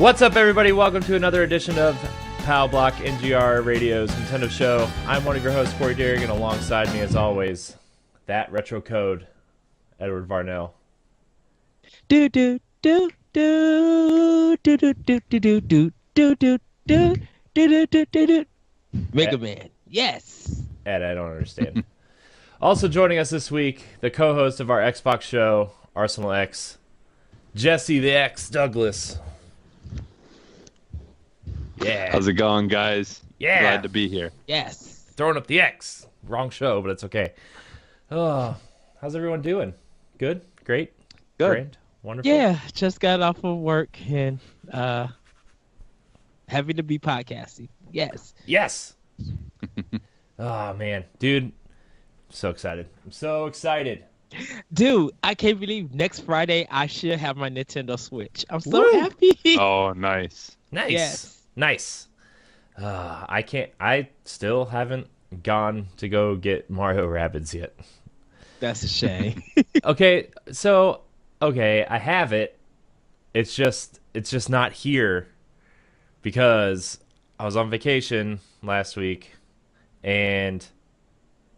What's up, everybody? Welcome to another edition of Pow Block NGR Radio's Nintendo Show. I'm one of your hosts, Corey Dirrig, and alongside me, as always, that retro code, Edward Varnell. Do do do do do do do do do do do do do do do do. Mega Man, yes. Ed, I don't understand. Also joining us this week, the co-host of our Xbox show, Arsenal X, Jesse the X Douglas. Yeah. How's it going, guys? Yeah. Glad to be here. Yes. Throwing up the X. Wrong show, but it's okay. Oh, how's everyone doing? Good? Great? Good. Grand? Wonderful? Yeah, just got off of work and happy to be podcasting. Yes. Yes. Oh, man. Dude, I'm so excited. I'm so excited. Dude, I can't believe next Friday I should have my Nintendo Switch. I'm so Woo! happy. Oh, nice. Nice. Yes. Nice. I still haven't gone to go get Mario Rabbids yet. That's a shame. Okay, I have it. It's just not here because I was on vacation last week and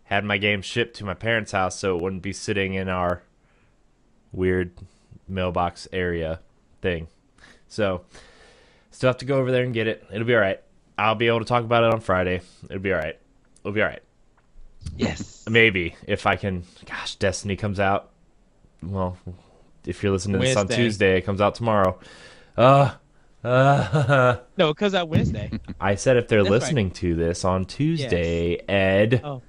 had my game shipped to my parents' house so it wouldn't be sitting in our weird mailbox area thing. So, still have to go over there and get it. It'll be all right. I'll be able to talk about it on Friday. It'll be all right. It'll be all right. Yes. Maybe if I can. Gosh, Destiny comes out. Well, if you're listening to this on Wednesday. Tuesday, it comes out tomorrow. No, it comes out Wednesday. I said if they're That's right. listening to this on Tuesday, Ed. Oh.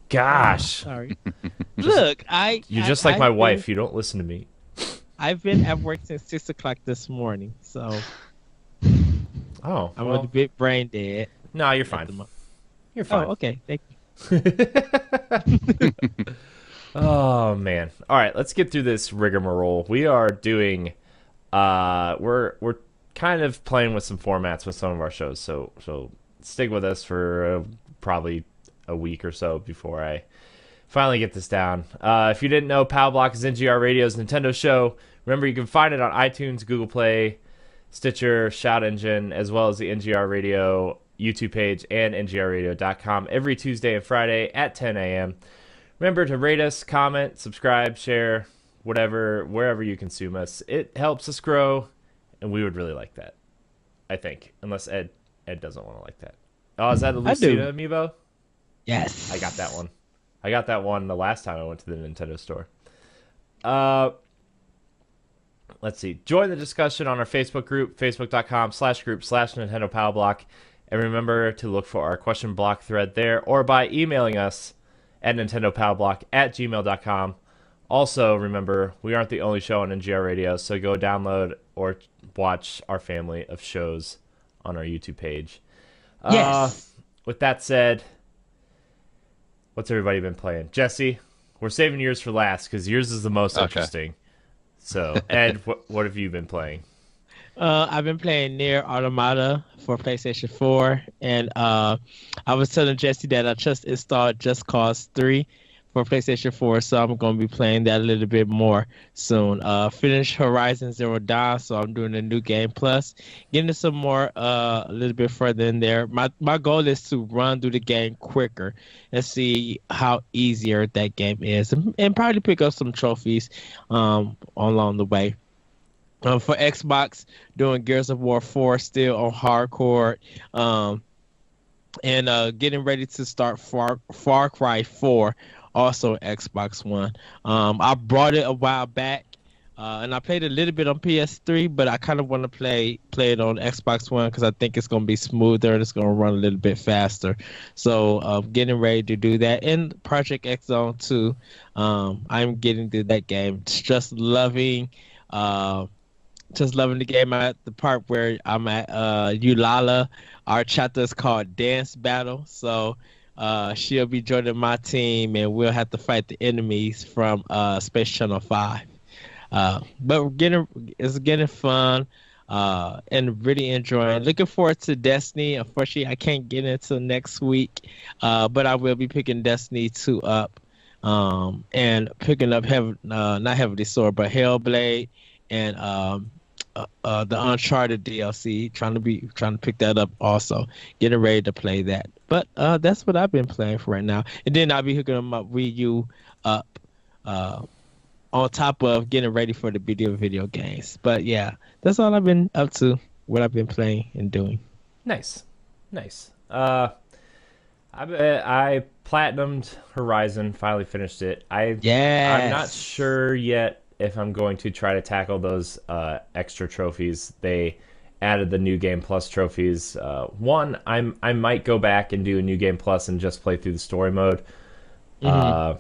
Gosh, Sorry. Look, you're just like my wife. You don't listen to me. I've been at work since 6 o'clock this morning, so Oh, I'm well, a bit brain dead. no, you're at fine. the mo- You're fine. Oh, okay. Thank you. Oh man. All right, let's get through this rigmarole. We are doing we're kind of playing with some formats with some of our shows. So stick with us for probably a week or so before I finally get this down. If you didn't know, Pow Block is NGR Radio's Nintendo show. Remember, you can find it on iTunes, Google Play, Stitcher, Shout Engine, as well as the NGR Radio YouTube page and ngrradio.com every Tuesday and Friday at 10 a.m. Remember to rate us, comment, subscribe, share, whatever, wherever you consume us. It helps us grow, and we would really like that, I think, unless Ed doesn't want to like that. Oh, is that a I do. Lucida amiibo? Yes. I got that one. I got that one the last time I went to the Nintendo store. Let's see. Join the discussion on our Facebook group, facebook.com/group/Nintendo Pow Block. And remember to look for our question block thread there or by emailing us at nintendopowblock@gmail.com. Also, remember, we aren't the only show on NGR Radio, so go download or watch our family of shows on our YouTube page. Yes. With that said, what's everybody been playing? Jesse, we're saving yours for last because yours is the most Okay. interesting. So, Ed, what have you been playing? I've been playing Nier Automata for PlayStation 4, and I was telling Jesse that I just installed Just Cause 3 for PlayStation 4, so I'm going to be playing that a little bit more soon. Finished Horizon Zero Dawn, so I'm doing a new game plus, getting some more a little bit further in there. My goal is to run through the game quicker and see how easier that game is, and probably pick up some trophies along the way. For Xbox, doing Gears of War 4 still on hardcore, and getting ready to start Far Cry 4, also Xbox One. I brought it a while back, and I played a little bit on PS3, but I kind of want to play it on Xbox One because I think it's going to be smoother and it's going to run a little bit faster. So getting ready to do that. And Project X Zone 2, I'm getting to that game. Just loving the game. I'm at the part where I'm at Eulala. Our chapter is called Dance Battle. So she'll be joining my team, and we'll have to fight the enemies from Space Channel 5. But it's getting fun and really enjoying. Looking forward to Destiny. Unfortunately, I can't get into next week, but I will be picking Destiny 2 up and picking up not Heavenly Sword, but Hellblade and the Uncharted DLC. Trying to pick that up also. Getting ready to play that. But that's what I've been playing for right now. And then I'll be hooking my Wii U up uh, on top of getting ready for the video games. But yeah, that's all I've been up to. What I've been playing and doing. Nice, nice. I platinumed Horizon. Finally finished it. I'm not Yes. sure yet if I'm going to try to tackle those extra trophies. They added the New Game Plus trophies. One, I might go back and do a New Game Plus and just play through the story mode. Hmm. Uh,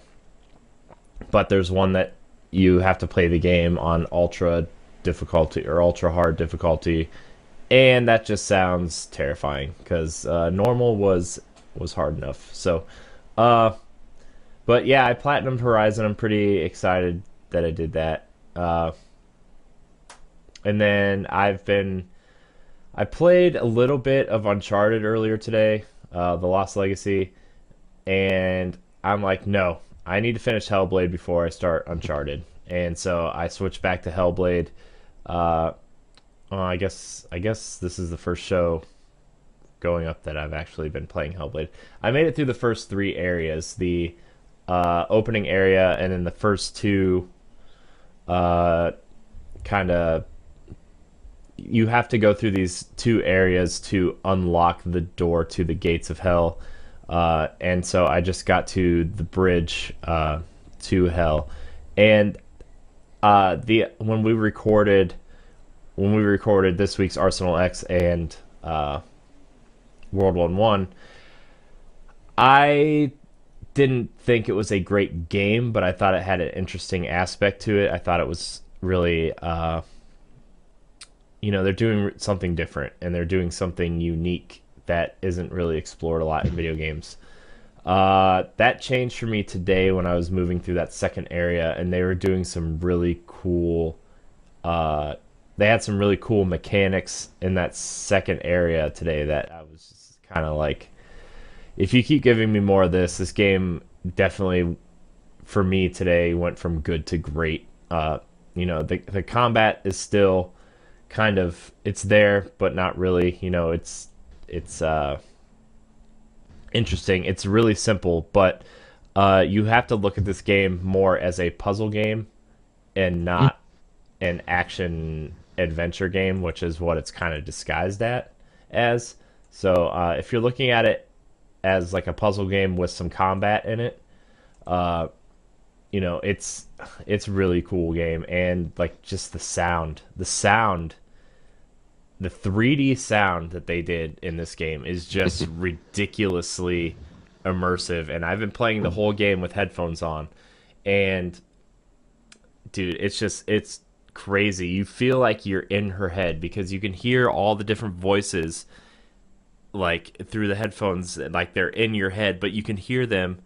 but there's one that you have to play the game on ultra difficulty or ultra hard difficulty, and that just sounds terrifying because normal was hard enough. So, uh, but yeah, I platinumed Horizon. I'm pretty excited that I did that. And then I played a little bit of Uncharted earlier today, The Lost Legacy, and I'm like, no, I need to finish Hellblade before I start Uncharted. And so I switched back to Hellblade. Uh, I guess this is the first show going up that I've actually been playing Hellblade. I made it through the first three areas, the opening area, and then the first two uh, kind of. You have to go through these two areas to unlock the door to the gates of hell. And so I just got to the bridge to hell, and the when we recorded this week's Arsenal X and World 1-1, I didn't think it was a great game, but I thought it had an interesting aspect to it. I thought it was really, they're doing something different and they're doing something unique that isn't really explored a lot in video games. That changed for me today when I was moving through that second area, and they were doing some really cool. They had some really cool mechanics in that second area today that I was just kind of like, if you keep giving me more of this game definitely for me today went from good to great. The combat is still kind of, it's there, but not really. It's interesting. It's really simple, but you have to look at this game more as a puzzle game and not an action adventure game, which is what it's kind of disguised as. So if you're looking at it as like a puzzle game with some combat in it, uh, it's really cool game. And like just the 3D sound that they did in this game is just ridiculously immersive. And I've been playing the whole game with headphones on, and dude, it's crazy. You feel like you're in her head because you can hear all the different voices like through the headphones, like they're in your head, but you can hear them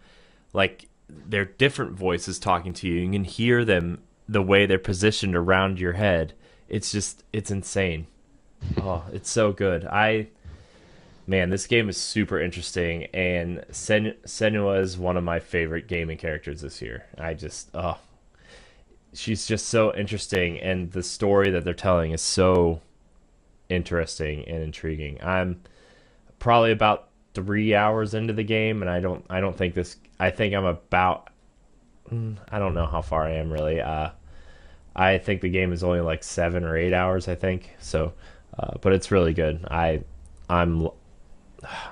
like they're different voices talking to you. You can hear them the way they're positioned around your head. It's insane. Oh, it's so good. Man, this game is super interesting, and Senua is one of my favorite gaming characters this year. She's just so interesting, and the story that they're telling is so interesting and intriguing. I'm probably about 3 hours into the game, and I don't think this. I think I'm about. I don't know how far I am really. I think the game is only like 7 or 8 hours. I think so, but it's really good. I'm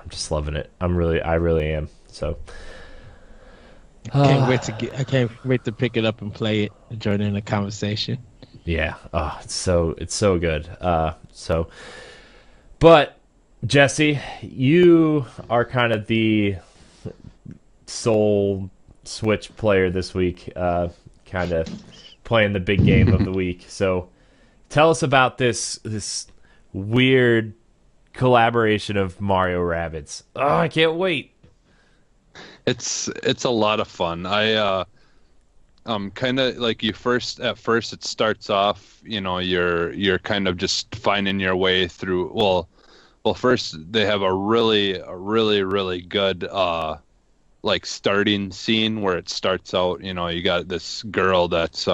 just loving it. I really am. So. I can't wait to pick it up and play it and join in the conversation. Yeah. Oh, it's so good. But Jesse, you are kind of the sole Switch player this week, kind of playing the big game of the week. So tell us about this weird collaboration of Mario Rabbids. Oh, I can't wait. It's a lot of fun. Kind of like at first it starts off, you're kind of just finding your way through. Well, first they have a really good like starting scene where it starts out. You got this girl that's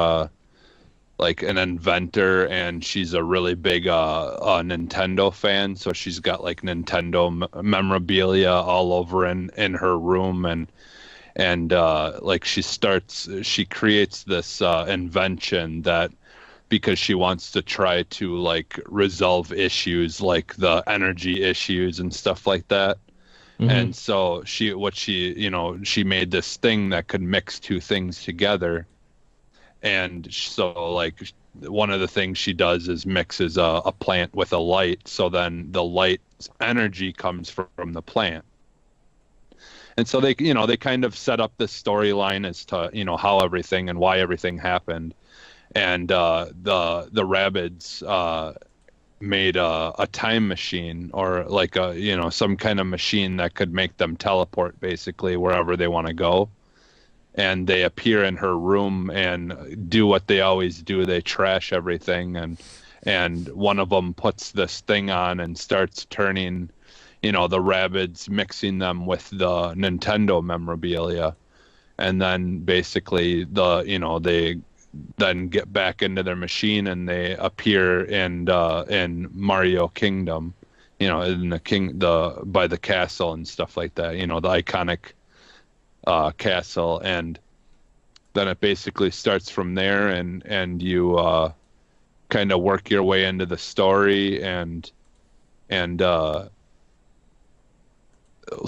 like an inventor, and she's a really big Nintendo fan. So she's got like Nintendo memorabilia all over in her room, and like she creates this invention that, because she wants to try to like resolve issues like the energy issues and stuff like that. And so she made this thing that could mix two things together. And so like one of the things she does is mixes a plant with a light. So then the light's energy comes from the plant. And so they kind of set up this storyline as to, how everything and why everything happened. And the Rabbids made a time machine, or like some kind of machine that could make them teleport basically wherever they want to go. And they appear in her room and do what they always do. They trash everything, and one of them puts this thing on and starts turning, the Rabbids, mixing them with the Nintendo memorabilia. And then basically they then get back into their machine and they appear in Mario Kingdom, in by the castle and stuff like that, the iconic castle. And then it basically starts from there, and you kind of work your way into the story, and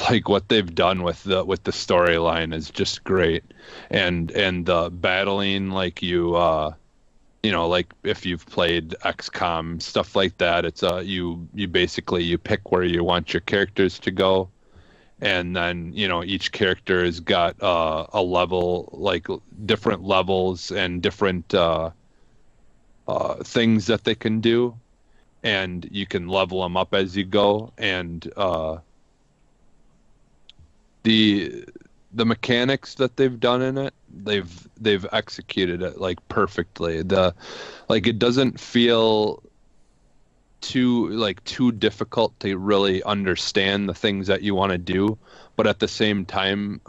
like what they've done with the storyline is just great. And the battling, like like if you've played XCOM, stuff like that, it's you basically you pick where you want your characters to go, and then each character has got a level, like different levels and different things that they can do, and you can level them up as you go. And the mechanics that they've done in it, they've executed it like perfectly. It doesn't feel too difficult to really understand the things that you want to do, but at the same time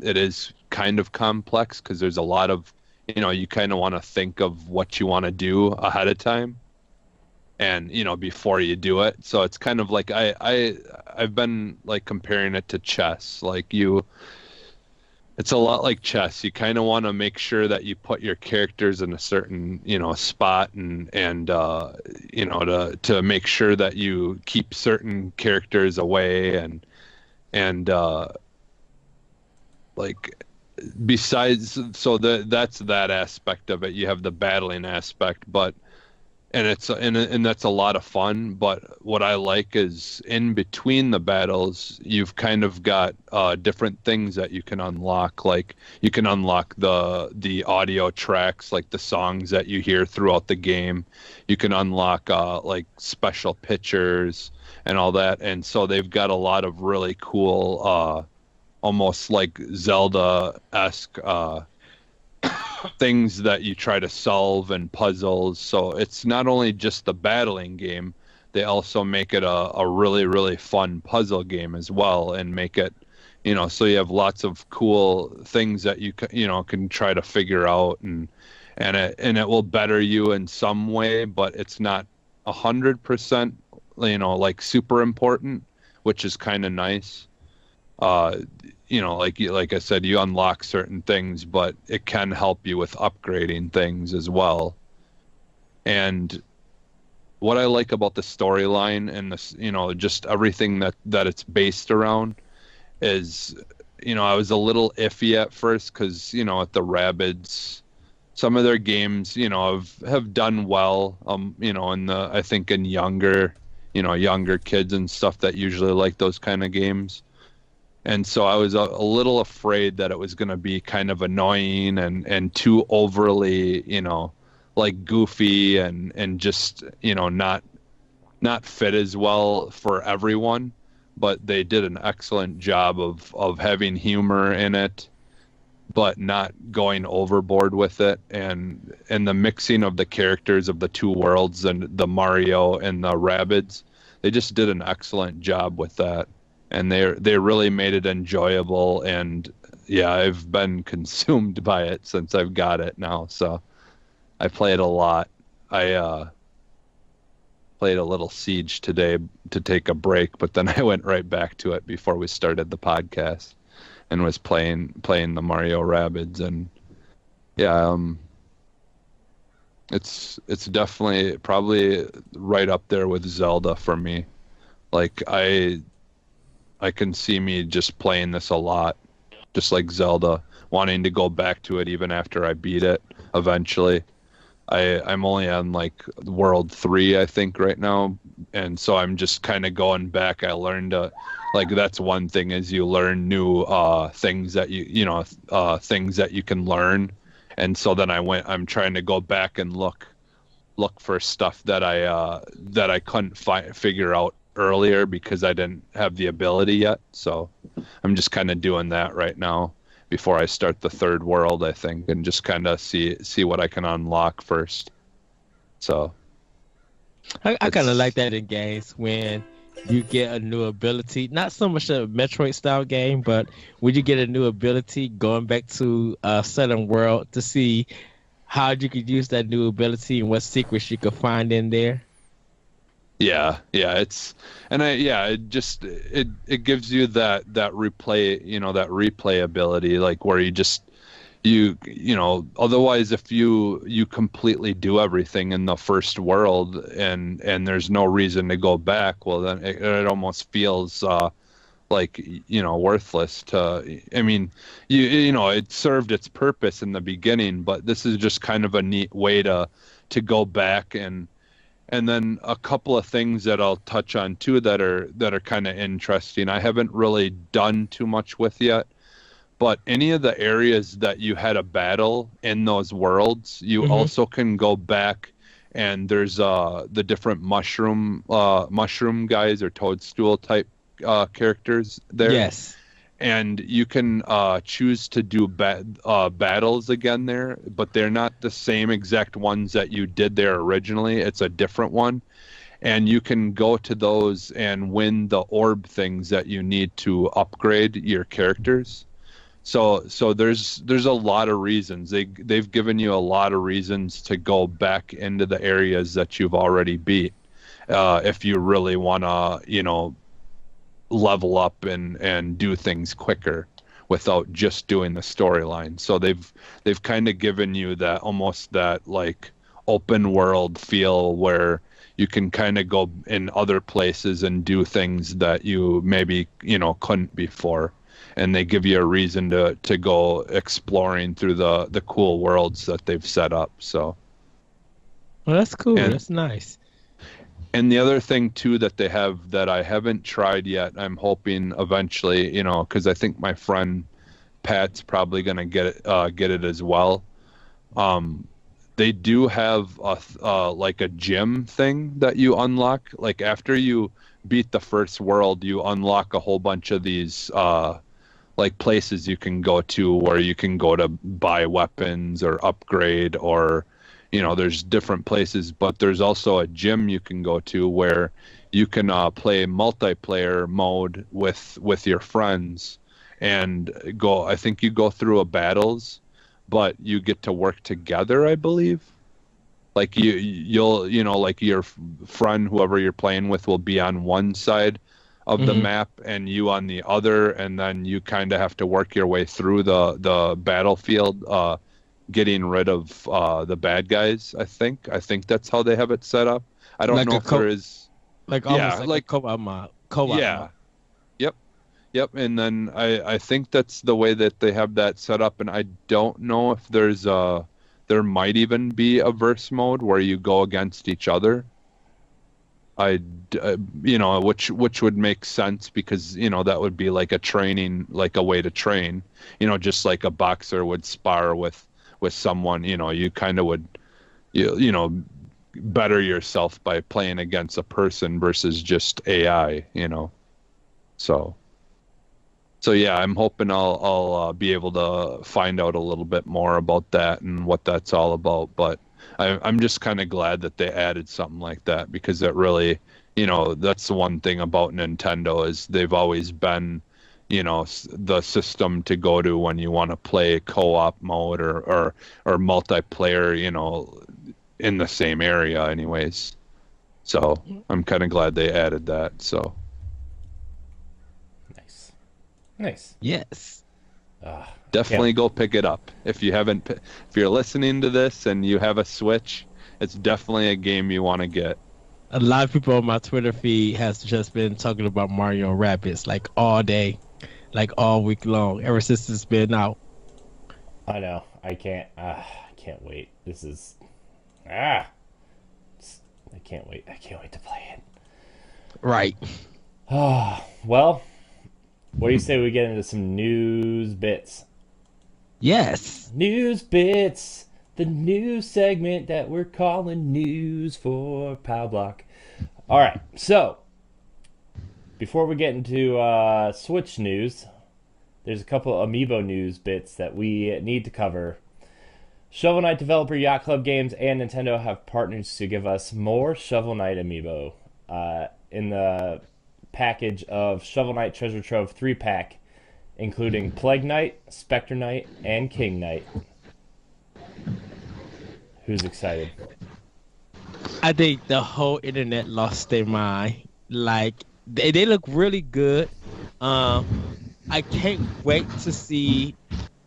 it is kind of complex, because there's a lot of you kind of want to think of what you want to do ahead of time, and before you do it. So it's kind of like I've been like comparing it to chess. It's a lot like chess. You kind of want to make sure that you put your characters in a certain spot, and to make sure that you keep certain characters away, and like besides, so that's that aspect of it. You have the battling aspect, but and that's a lot of fun. But what I like is in between the battles, you've kind of got different things that you can unlock. Like you can unlock the audio tracks, like the songs that you hear throughout the game. You can unlock like special pictures and all that. And so they've got a lot of really cool, almost like Zelda-esque things that you try to solve, and puzzles. So it's not only just the battling game, they also make it a really, really fun puzzle game as well, and make it, so you have lots of cool things that you can try to figure out, and it will better you in some way, but it's not 100%, like super important, which is kind of nice. Like I said, you unlock certain things, but it can help you with upgrading things as well. And what I like about the storyline and this, just everything that it's based around is, I was a little iffy at first, because, at the Rabbids, some of their games, have done well, I think in younger kids and stuff that usually like those kind of games. And so I was a little afraid that it was going to be kind of annoying and too overly, like goofy and just, not fit as well for everyone. But they did an excellent job of having humor in it, but not going overboard with it. And the mixing of the characters of the two worlds, and the Mario and the Rabbids, they just did an excellent job with that. And they really made it enjoyable, and yeah, I've been consumed by it since I've got it now. So I played a lot. I played a little Siege today to take a break, but then I went right back to it before we started the podcast and was playing the Mario Rabbids. And yeah, it's definitely probably right up there with Zelda for me. Like I can see me just playing this a lot, just like Zelda, wanting to go back to it even after I beat it eventually. I'm only on like World 3, I think, right now, and so I'm just kind of going back. I learned like that's one thing is you learn new things that things that you can learn, and so then I'm trying to go back and look for stuff that I couldn't figure out earlier because I didn't have the ability yet. So I'm just kind of doing that right now before I start the third world, I think, and just kind of see what I can unlock first. So I kind of like that in games when you get a new ability. Not so much a Metroid style game, but when you get a new ability, going back to a certain world to see how you could use that new ability and what secrets you could find in there. Yeah, it gives you that replay, that replayability, like where otherwise if you completely do everything in the first world and there's no reason to go back, well then it almost feels like worthless to. I mean, it served its purpose in the beginning, but this is just kind of a neat way to go back. And then a couple of things that I'll touch on too that are kind of interesting. I haven't really done too much with yet, but any of the areas that you had a battle in those worlds, you also can go back, and there's the different mushroom guys or toadstool type characters there. Yes. And you can choose to do battles again there, but they're not the same exact ones that you did there originally. It's a different one. And you can go to those and win the orb things that you need to upgrade your characters. So there's a lot of reasons. They've given you a lot of reasons to go back into the areas that you've already beat. If you really want to, level up and do things quicker without just doing the storyline. So they've kind of given you that almost that like open world feel where you can kind of go in other places and do things that you maybe couldn't before, and they give you a reason to go exploring through the cool worlds that they've set up. So well, that's cool. That's nice. And the other thing too that they have that I haven't tried yet, I'm hoping eventually, because I think my friend Pat's probably gonna get it as well. They do have like a gym thing that you unlock. Like after you beat the first world, you unlock a whole bunch of these like places you can go to where you can go to buy weapons or upgrade or. There's different places, but there's also a gym you can go to where you can play multiplayer mode with your friends and go. I think you go through battles, but you get to work together, I believe. Like you'll like your friend, whoever you're playing with, will be on one side of the map and you on the other, and then you kind of have to work your way through the battlefield. Getting rid of the bad guys, I think that's how they have it set up. I don't know if there is like almost like co-op. Yeah. Yep. And then I think that's the way that they have that set up, and I don't know if there might even be a verse mode where you go against each other. Which would make sense because that would be like a training, like a way to train. Just like a boxer would spar with someone, you kind of would, better yourself by playing against a person versus just AI, So yeah, I'm hoping I'll be able to find out a little bit more about that and what that's all about. But I'm just kind of glad that they added something like that because it really, that's the one thing about Nintendo is they've always been the system to go to when you want to play co-op mode or multiplayer, in the same area anyways. So I'm kind of glad they added that. So Nice. Yes. definitely go pick it up. If you're listening to this and you have a Switch, it's definitely a game you want to get. A lot of people on my Twitter feed has just been talking about Mario Rabbids like all day, like all week long, ever since it's been out. I know. I can't wait. This is I can't wait. I can't wait to play it. Right. Well, what do you say we get into some news bits? Yes. News bits, the news segment that we're calling News for Pow Block. All right, so before we get into Switch news, there's a couple Amiibo news bits that we need to cover. Shovel Knight developer Yacht Club Games and Nintendo have partnered to give us more Shovel Knight Amiibo in the package of Shovel Knight Treasure Trove 3-pack, including Plague Knight, Spectre Knight, and King Knight. Who's excited? I think the whole internet lost their mind. Like they look really good. I can't wait to see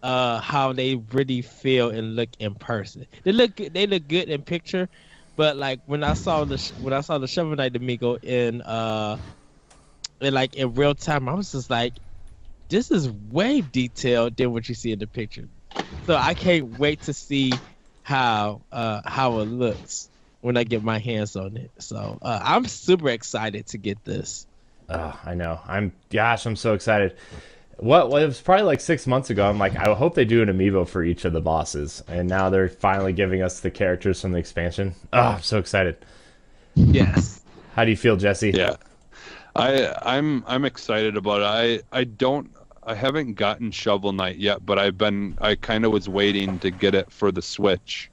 how they really feel and look in person. They look good in picture, but like when I saw the Shovel Knight Amiibo in real time, I was just like, this is way detailed than what you see in the picture. So I can't wait to see how it looks when I get my hands on it. So I'm super excited to get this. I know. I'm so excited. Well, it was probably like 6 months ago. I'm like, I hope they do an amiibo for each of the bosses, and now they're finally giving us the characters from the expansion. I'm so excited. Yes. How do you feel, Jesse? Yeah, I'm excited about it. I haven't gotten Shovel Knight yet, but I kind of was waiting to get it for the Switch,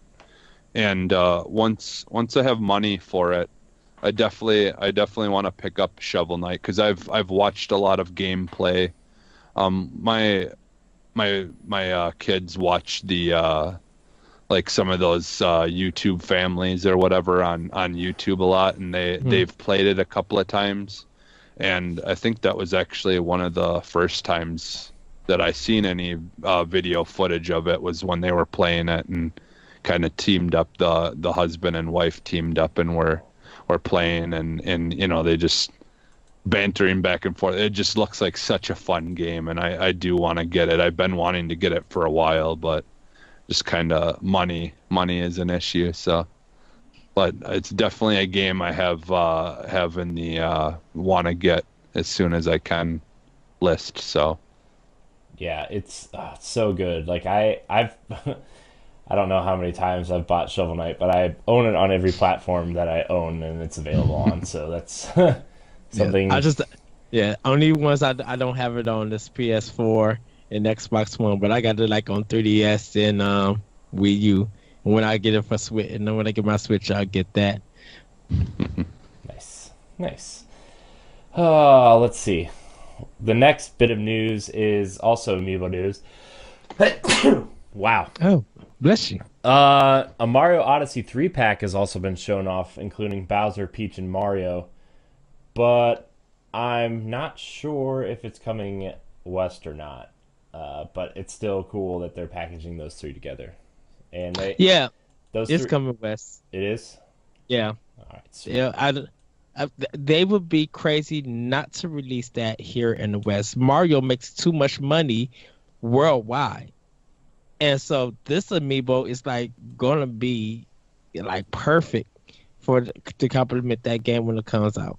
and once I have money for it, I definitely want to pick up Shovel Knight because I've watched a lot of gameplay. My kids watch the like some of those YouTube families or whatever on YouTube a lot, and they've played it a couple of times. And I think that was actually one of the first times that I seen any video footage of it was when they were playing it and kind of teamed up. The husband and wife teamed up and were playing and you know, they just bantering back and forth. It just looks like such a fun game, and I do want to get it. I've been wanting to get it for a while, but just kind of money is an issue. So. But it's definitely a game I have in the want to get as soon as I can list. So Yeah, it's so good. Like I've I don't know how many times I've bought Shovel Knight, but I own it on every platform that I own, and it's available on. So that's something. Only ones I don't have it on this PS4 and Xbox One, but I got it like on 3DS and Wii U. When I get it for Switch, and then when I get my Switch, I'll get that. Nice. Let's see. The next bit of news is also Amiibo news. Wow. Oh, bless you. A Mario Odyssey 3-pack has also been shown off, including Bowser, Peach, and Mario. But I'm not sure if it's coming west or not. But it's still cool that they're packaging those three together. And it's coming west. It is? Yeah. All right. Sweet. Yeah, they would be crazy not to release that here in the West. Mario makes too much money worldwide. And so this amiibo is like gonna be like perfect to complement that game when it comes out.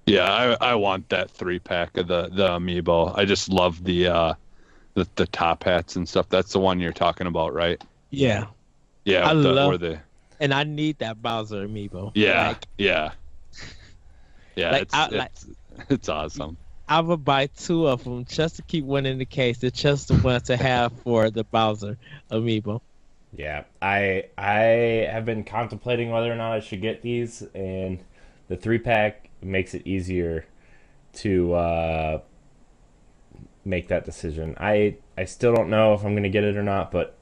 Yeah, I want that 3-pack of the amiibo. I just love the top hats and stuff. That's the one you're talking about, right? Yeah. Yeah, and I need that Bowser amiibo. Yeah, yeah. It's awesome. I would buy 2 of them just to keep one in the case. It's just the one to have for the Bowser amiibo. Yeah, I have been contemplating whether or not I should get these, and the 3-pack makes it easier to make that decision. I still don't know if I'm going to get it or not, but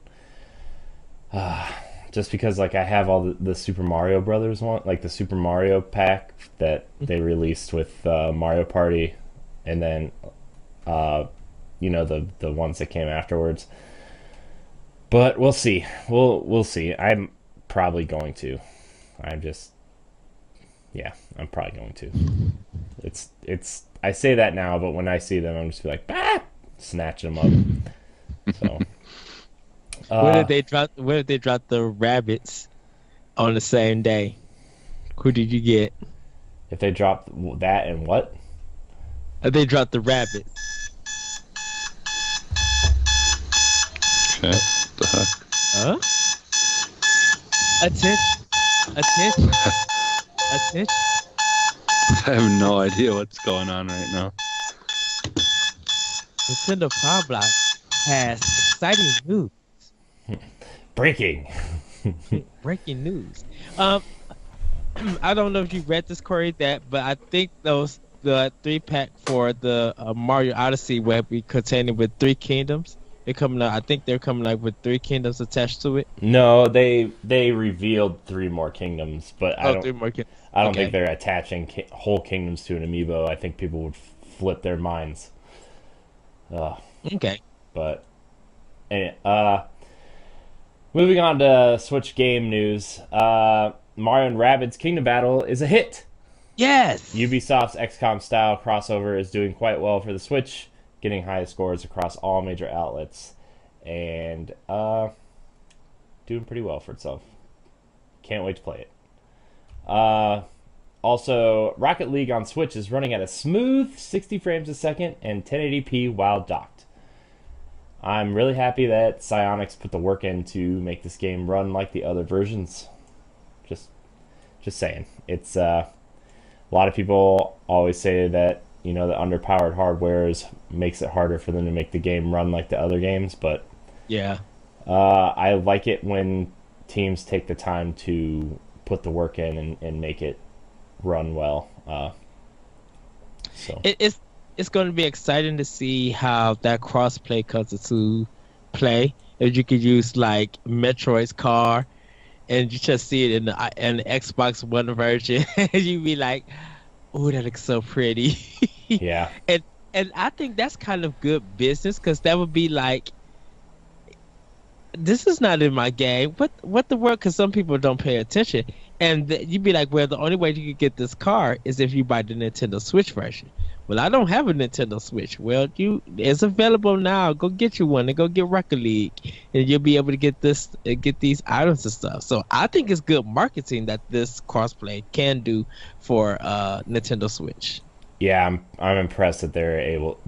just because like I have all the Super Mario Brothers one, like the Super Mario pack that they released with Mario Party, and then the ones that came afterwards. But we'll see. We'll see. I'm probably going to. I'm probably going to. It's. I say that now, but when I see them, I'm just be like, bah! Snatch them up. So. What if they drop the rabbits on the same day? Who did you get? If they drop that and what? If they dropped the rabbits. Okay. What the heck? Huh? Attention. I have no idea what's going on right now. Nintendo Pow Block has exciting news. Breaking news. I don't know if you read this, Corey, but I think the 3-pack for the Mario Odyssey will be containing with 3 kingdoms. They're coming out. I think they're coming out with 3 kingdoms attached to it. No, they revealed 3 more kingdoms, but I don't 3 more kingdoms. I don't think they're attaching whole kingdoms to an amiibo. I think people would flip their minds. Okay. But moving on to Switch game news. Mario and Rabbids Kingdom Battle is a hit. Yes. Ubisoft's XCOM style crossover is doing quite well for the Switch, getting high scores across all major outlets, and doing pretty well for itself. Can't wait to play it. Also, Rocket League on Switch is running at a smooth 60 frames a second and 1080p while docked. I'm really happy that Psyonix put the work in to make this game run like the other versions. Just saying. It's a lot of people always say that the underpowered hardware makes it harder for them to make the game run like the other games, but yeah, I like it when teams take the time to put the work in and make it run well. So it's going to be exciting to see how that crossplay comes into play. If you could use like Metroid's car, and you just see it in the Xbox One version, and you be like, "Oh, that looks so pretty." Yeah. And I think that's kind of good business, because that would be like, this is not in my game. What the world? Because some people don't pay attention, and you'd be like, well, the only way you could get this car is if you buy the Nintendo Switch version. Well, I don't have a Nintendo Switch. Well, it's available now. Go get you one and go get Rocket League, and you'll be able to get these items and stuff. So I think it's good marketing that this crossplay can do for Nintendo Switch. Yeah, I'm impressed that they're able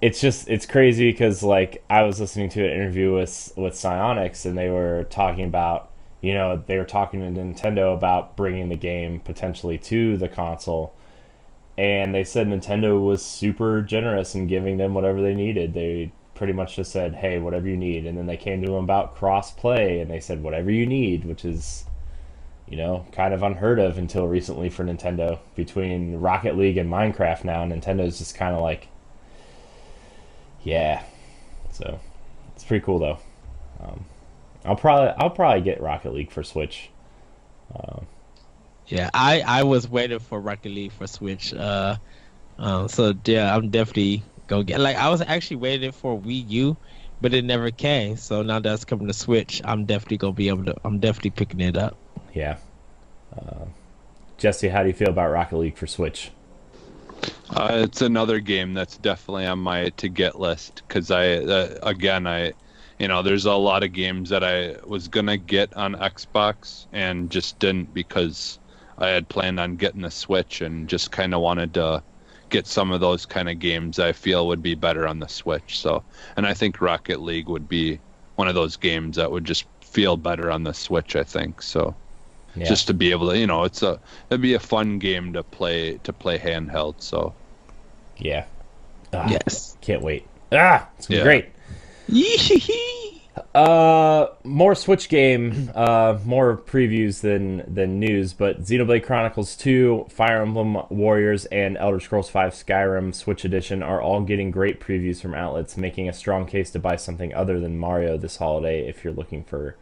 it's crazy because like I was listening to an interview with Psyonix, and they were talking about they were talking to Nintendo about bringing the game potentially to the console, and they said Nintendo was super generous in giving them whatever they needed. They pretty much just said, hey, whatever you need, and then they came to them about cross play, and they said whatever you need, which is kind of unheard of until recently for Nintendo. Between Rocket League and Minecraft now, Nintendo's just kind of like, yeah. So it's pretty cool though. I'll probably get Rocket League for Switch. Yeah, I was waiting for Rocket League for Switch. So yeah, I'm definitely gonna get. Like, I was actually waiting for Wii U, but it never came. So now that's coming to Switch, I'm definitely picking it up. Yeah. Jesse, how do you feel about Rocket League for Switch? It's another game that's definitely on my to get list, because there's a lot of games that I was gonna get on Xbox and just didn't, because I had planned on getting the Switch and just kind of wanted to get some of those kind of games I feel would be better on the Switch. So, and I think Rocket League would be one of those games that would just feel better on the Switch, I think. So, yeah. Just to be able to, it'd be a fun game to play handheld. So, yeah. Yes. Can't wait. It's gonna be great. More Switch game, more previews than news, but Xenoblade Chronicles 2, Fire Emblem Warriors, and Elder Scrolls V Skyrim Switch Edition are all getting great previews from outlets, making a strong case to buy something other than Mario this holiday if you're looking for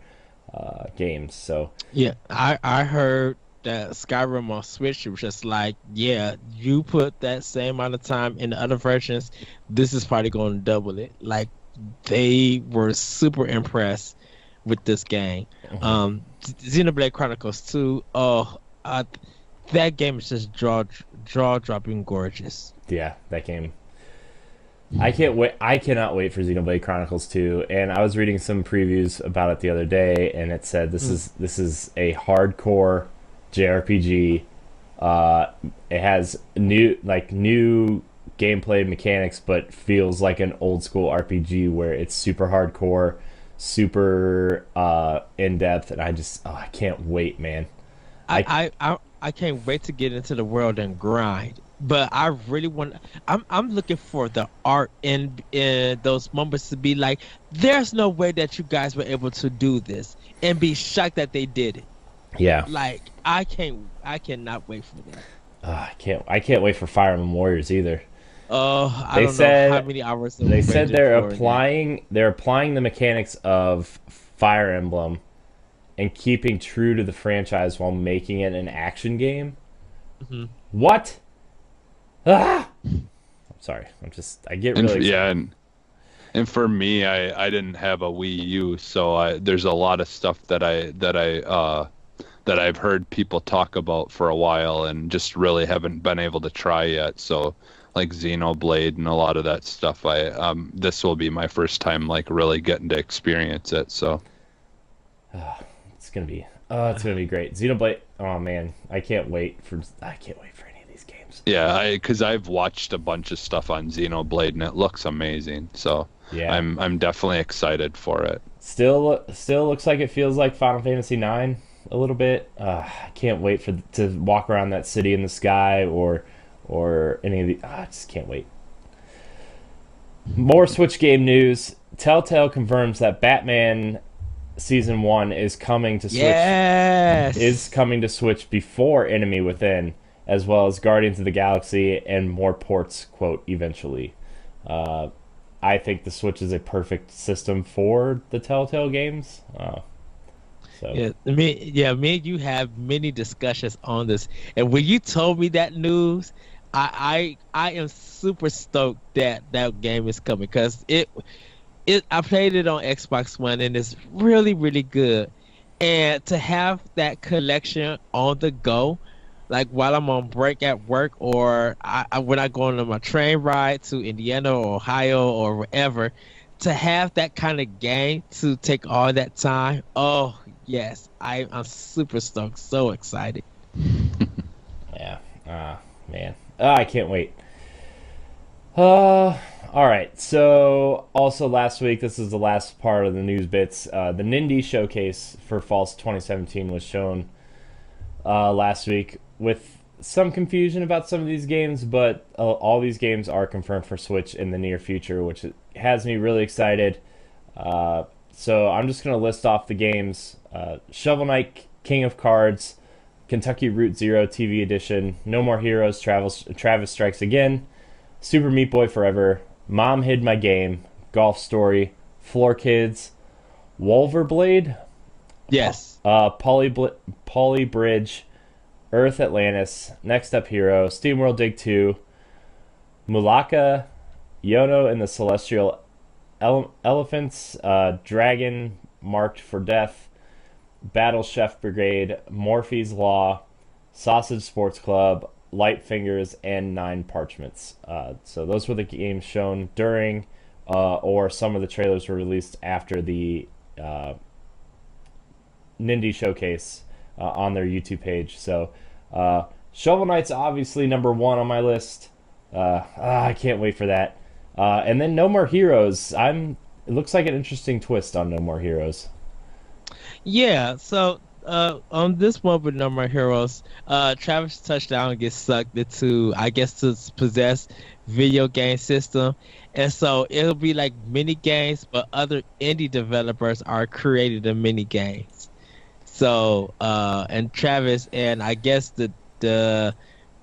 games. So Yeah, I heard that Skyrim on Switch was just like, yeah, you put that same amount of time in the other versions, this is probably going to double it. Like, they were super impressed with this game. Xenoblade Chronicles 2, that game is just jaw dropping gorgeous. yeah, that game. I can't wait. I cannot wait for Xenoblade Chronicles 2. And I was reading some previews about it the other day, and it said this is a hardcore JRPG. It has new gameplay mechanics, but feels like an old school RPG where it's super hardcore, super in depth, and I can't wait, man. I can't wait to get into the world and grind. But I really want. I'm looking for the art in those moments to be like, there's no way that you guys were able to do this, and be shocked that they did it. Yeah, Like, I cannot wait for that. I can't wait for Fire Emblem Warriors either. I don't know how many hours They said they're applying the mechanics of Fire Emblem and keeping true to the franchise while making it an action game. What? Ah! I'm sorry. I get really excited. Yeah, and for me, I didn't have a Wii U, so there's a lot of stuff that I've heard people talk about for a while and just really haven't been able to try yet. So like Xenoblade and a lot of that stuff, this will be my first time like really getting to experience it. So it's gonna be great. Xenoblade. Oh man, I can't wait for any of these games. yeah, because I've watched a bunch of stuff on Xenoblade and it looks amazing. So Yeah. I'm definitely excited for it. Still looks like it feels like Final Fantasy IX a little bit. I can't wait to walk around that city in the sky or any of the. I just can't wait. More Switch game news. Telltale confirms that Batman Season 1 is coming to Switch. Yes. Is coming to Switch before Enemy Within, as well as Guardians of the Galaxy and more ports. Quote eventually. I think the Switch is a perfect system for the Telltale games. So Yeah, me and you have many discussions on this, and when you told me that news, I am super stoked that that game is coming because I played it on Xbox One and it's really really good, and to have that collection on the go, like while I'm on break at work or when I go on my train ride to Indiana or Ohio or wherever, to have that kind of game to take all that time. Oh yes, I'm super stoked, so excited. yeah, man, I can't wait. All right. So also last week, this is the last part of the news bits. The Nindy showcase for Fall 2017 was shown last week with some confusion about some of these games, but all these games are confirmed for Switch in the near future, which has me really excited. So I'm just going to list off the games. Shovel Knight King of Cards, Kentucky Route Zero TV Edition, No More Heroes, Travis Strikes Again, Super Meat Boy Forever, Mom Hid My Game, Golf Story, Floor Kids, Wolverblade, Yes. Poly Bridge, Earth Atlantis, Next Up Hero, SteamWorld Dig 2, Mulaka, Yono and the Celestial Elephants, Dragon Marked for Death, Battle Chef Brigade, Morphe's Law, Sausage Sports Club, Light Fingers, and Nine Parchments. So those were the games shown during, or some of the trailers were released after the Nindy showcase on their YouTube page. So Shovel Knight's obviously number one on my list. I can't wait for that. And then No More Heroes. It looks like an interesting twist on No More Heroes. Yeah, so on this one with No More Heroes, Travis Touchdown gets sucked into, I guess, to possess video game system, and so it'll be like mini games, but other indie developers are creating the mini games. So, and Travis and I guess the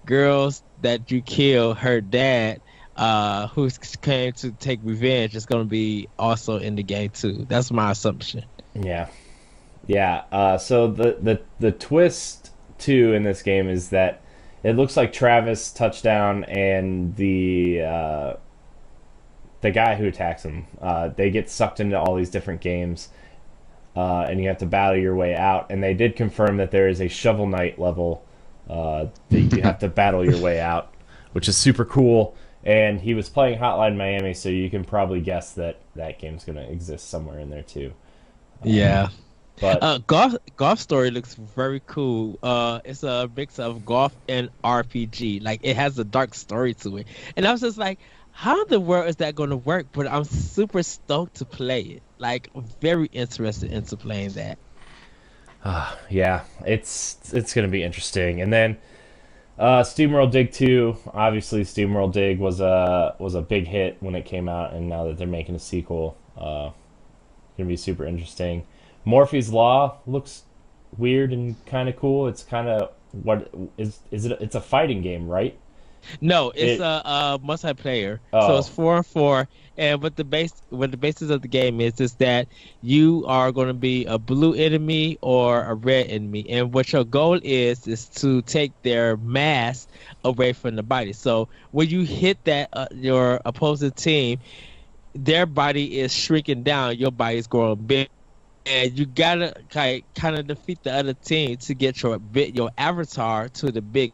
girls that you kill, her dad, who came to take revenge, is going to be also in the game too. That's my assumption. Yeah. Yeah. So the twist too in this game is that it looks like Travis Touchdown and the guy who attacks him, they get sucked into all these different games, and you have to battle your way out. And they did confirm that there is a Shovel Knight level that you have to battle your way out, which is super cool. And he was playing Hotline Miami, so you can probably guess that that game's going to exist somewhere in there too. Yeah. But Golf Story looks very cool. It's a mix of golf and RPG. Like it has a dark story to it, and I was just like, how in the world is that going to work? But I'm super stoked to play it. Like very interested into playing that. yeah, it's going to be interesting. And then SteamWorld Dig 2, obviously SteamWorld Dig was a big hit when it came out, and now that they're making a sequel, going to be super interesting. Morphe's Law looks weird and kind of cool. It's kind of what is it? It's a fighting game, right? No, it's a multiplayer. Oh. So it's 4-on-4, and what the basis of the game is that you are going to be a blue enemy or a red enemy, and what your goal is to take their mass away from the body. So when you hit that your opposing team, their body is shrinking down, your body is growing big. And you gotta kind of defeat the other team to get your avatar to the big.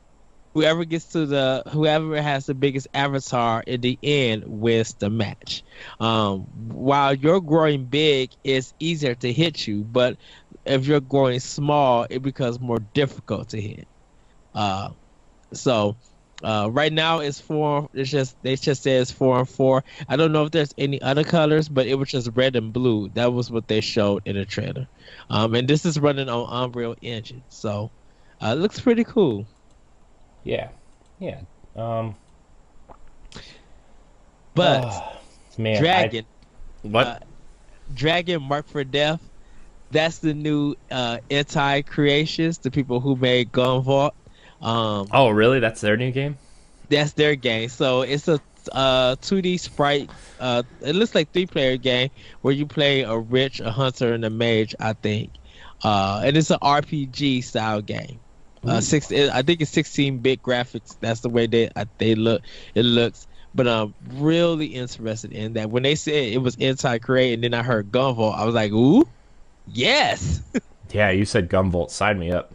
Whoever has the biggest avatar in the end wins the match. While you're growing big, it's easier to hit you, but if you're growing small, it becomes more difficult to hit. So right now it's four. They just say it's 4-on-4. I don't know if there's any other colors, but it was just red and blue. That was what they showed in the trailer. And this is running on Unreal Engine, so it looks pretty cool. Yeah, yeah. But man, Dragon, what? Dragon Mark for Death. That's the new anti-creations, the people who made Gunvolt. Oh, really? That's their new game? That's their game. So it's a 2D sprite. It looks like 3-player game where you play a witch, a hunter, and a mage, I think. And it's an RPG style game. I think it's 16-bit graphics. That's the way they look. It looks. But I'm really interested in that. When they said it was anti-create, and then I heard Gunvolt, I was like, ooh, yes. Yeah, you said Gunvolt. Sign me up.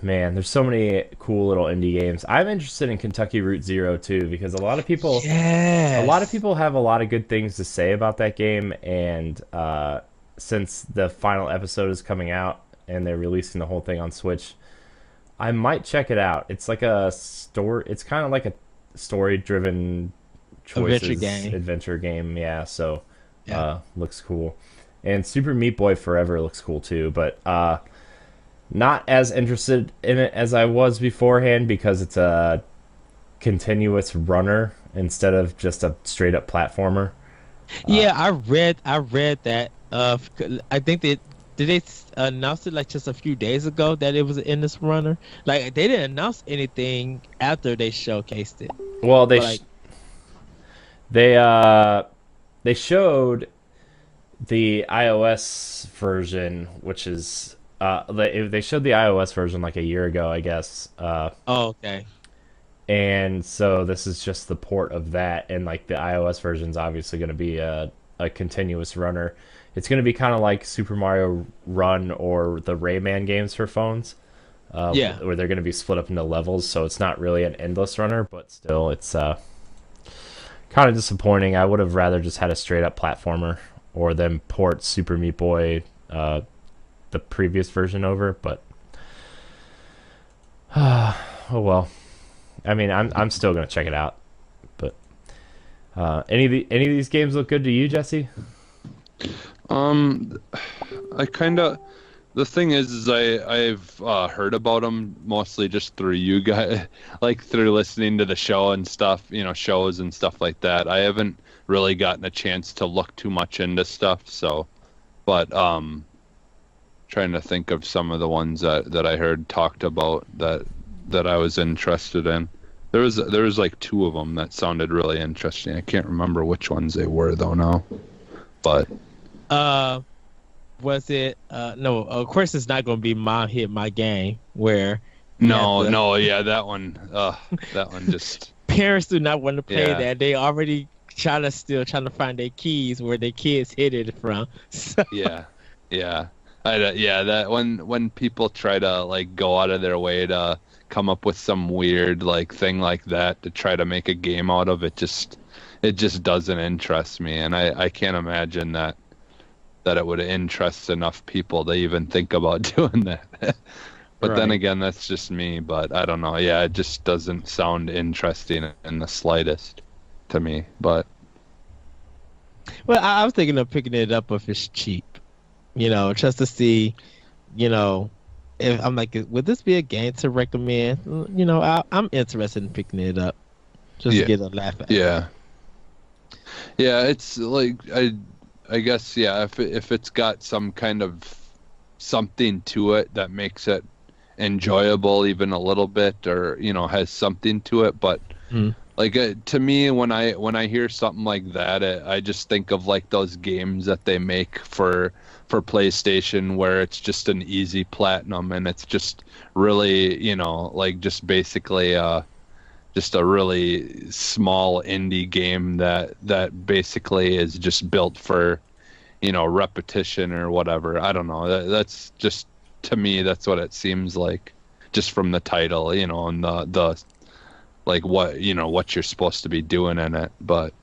Man, there's so many cool little indie games. I'm interested in Kentucky Route Zero too, because a lot of people have a lot of good things to say about that game, and since the final episode is coming out and they're releasing the whole thing on Switch, I might check it out. It's like it's kind of like a story-driven choices adventure game. Yeah, so looks cool. And Super Meat Boy Forever looks cool too, but not as interested in it as I was beforehand because it's a continuous runner instead of just a straight up platformer. Yeah, I read that. I think did they announce it like just a few days ago that it was an endless runner? Like they didn't announce anything after they showcased it. Well, they showed the iOS version, which is they showed the iOS version like a year ago, I guess. Okay. And so this is just the port of that, and like the iOS version is obviously going to be a continuous runner. It's going to be kind of like Super Mario Run or the Rayman games for phones, where they're going to be split up into levels. So it's not really an endless runner, but still, it's kind of disappointing. I would have rather just had a straight up platformer or them port Super Meat Boy, the previous version over. But oh well. I mean, I'm still going to check it out. But any of these games look good to you, Jesse? I kind of. The thing is I've heard about them mostly just through you guys, like through listening to the show and stuff, shows and stuff like that. I haven't really gotten a chance to look too much into stuff. So, but trying to think of some of the ones that I heard talked about that I was interested in. There was like two of them that sounded really interesting. I can't remember which ones they were though now, but. Was it no, of course it's not going to be Mom Hit My Game where yeah, that one just parents do not want to play that. They already trying to find their keys where their kids hid it from. So. Yeah. That when people try to like go out of their way to come up with some weird like thing like that to try to make a game out of it, it just doesn't interest me, and I can't imagine that it would interest enough people to even think about doing that. But then again, that's just me. But I don't know. Yeah, it just doesn't sound interesting in the slightest to me. But well, I was thinking of picking it up if it's cheap, just to see, if I'm like, would this be a game to recommend? I'm interested in picking it up just to get a laugh at. Yeah, it's like I guess, yeah, if it's got some kind of something to it that makes it enjoyable even a little bit, or has something to it, but like to me when I hear something like that, I just think of like those games that they make for PlayStation where it's just an easy platinum and it's just really like just basically just a really small indie game that basically is just built for, repetition or whatever. I don't know. That's just, to me, that's what it seems like, just from the title, and the like what you're supposed to be doing in it. But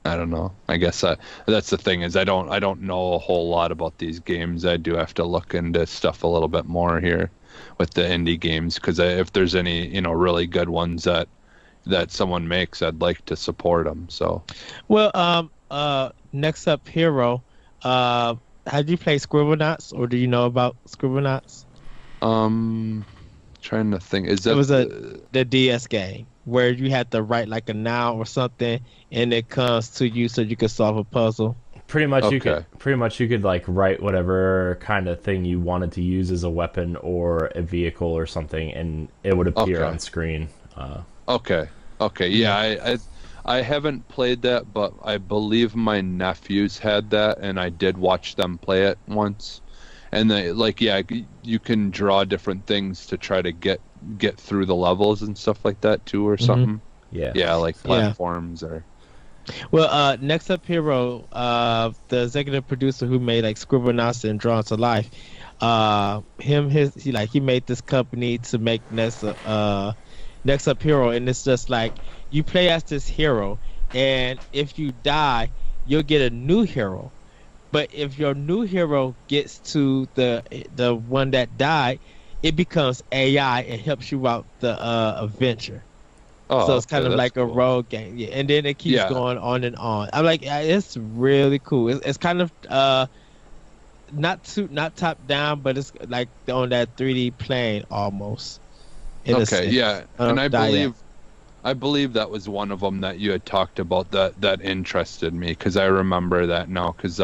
I don't know. I guess that's the thing is I don't know a whole lot about these games. I do have to look into stuff a little bit more here with the indie games, because if there's any really good ones that someone makes, I'd like to support them. So well, next up, Hero, have you played Scribblenauts, or do you know about Scribblenauts? Trying to think, is that it was the DS game where you had to write like a noun or something and it comes to you so you can solve a puzzle? Pretty much you could like write whatever kind of thing you wanted to use as a weapon or a vehicle or something, and it would appear on screen. Okay. Yeah, I haven't played that, but I believe my nephews had that, and I did watch them play it once. And they you can draw different things to try to get through the levels and stuff like that too, or something. Yeah, like platforms or. Well, next up, Hero, the executive producer who made like Scribblenauts and Drawn to Life, he made this company to make Next Up Hero, and it's just like you play as this hero, and if you die, you'll get a new hero. But if your new hero gets to the one that died, it becomes AI and helps you out the adventure. So it's kind of like a role game, and then it keeps going on and on. I'm like, it's really cool. It's kind of not top down, but it's like on that 3D plane almost. Yeah, and I believe that was one of them that you had talked about that interested me, because I remember that now, because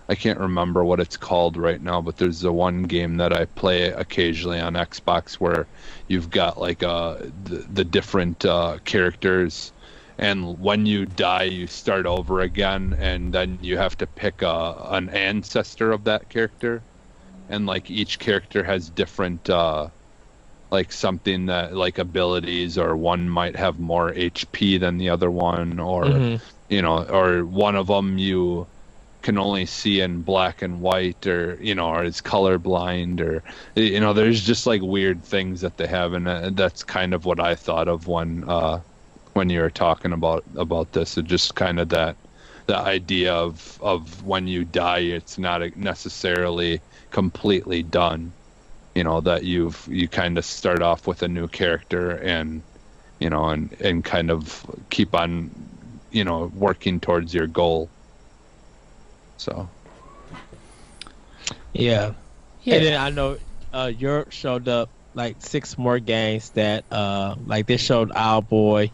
I can't remember what it's called right now, but there's the one game that I play occasionally on Xbox where you've got like the different characters, and when you die you start over again, and then you have to pick an ancestor of that character, and like each character has different like something that like abilities, or one might have more HP than the other one, or or one of them you can only see in black and white, or or is colorblind, or there's just like weird things that they have, and that's kind of what I thought of when you were talking about this. It just kind of the idea of when you die, it's not necessarily completely done, that you kind of start off with a new character, and and kind of keep on working towards your goal. So Yeah. Yeah. And then I know Europe showed up like 6 more games that like they showed Owlboy,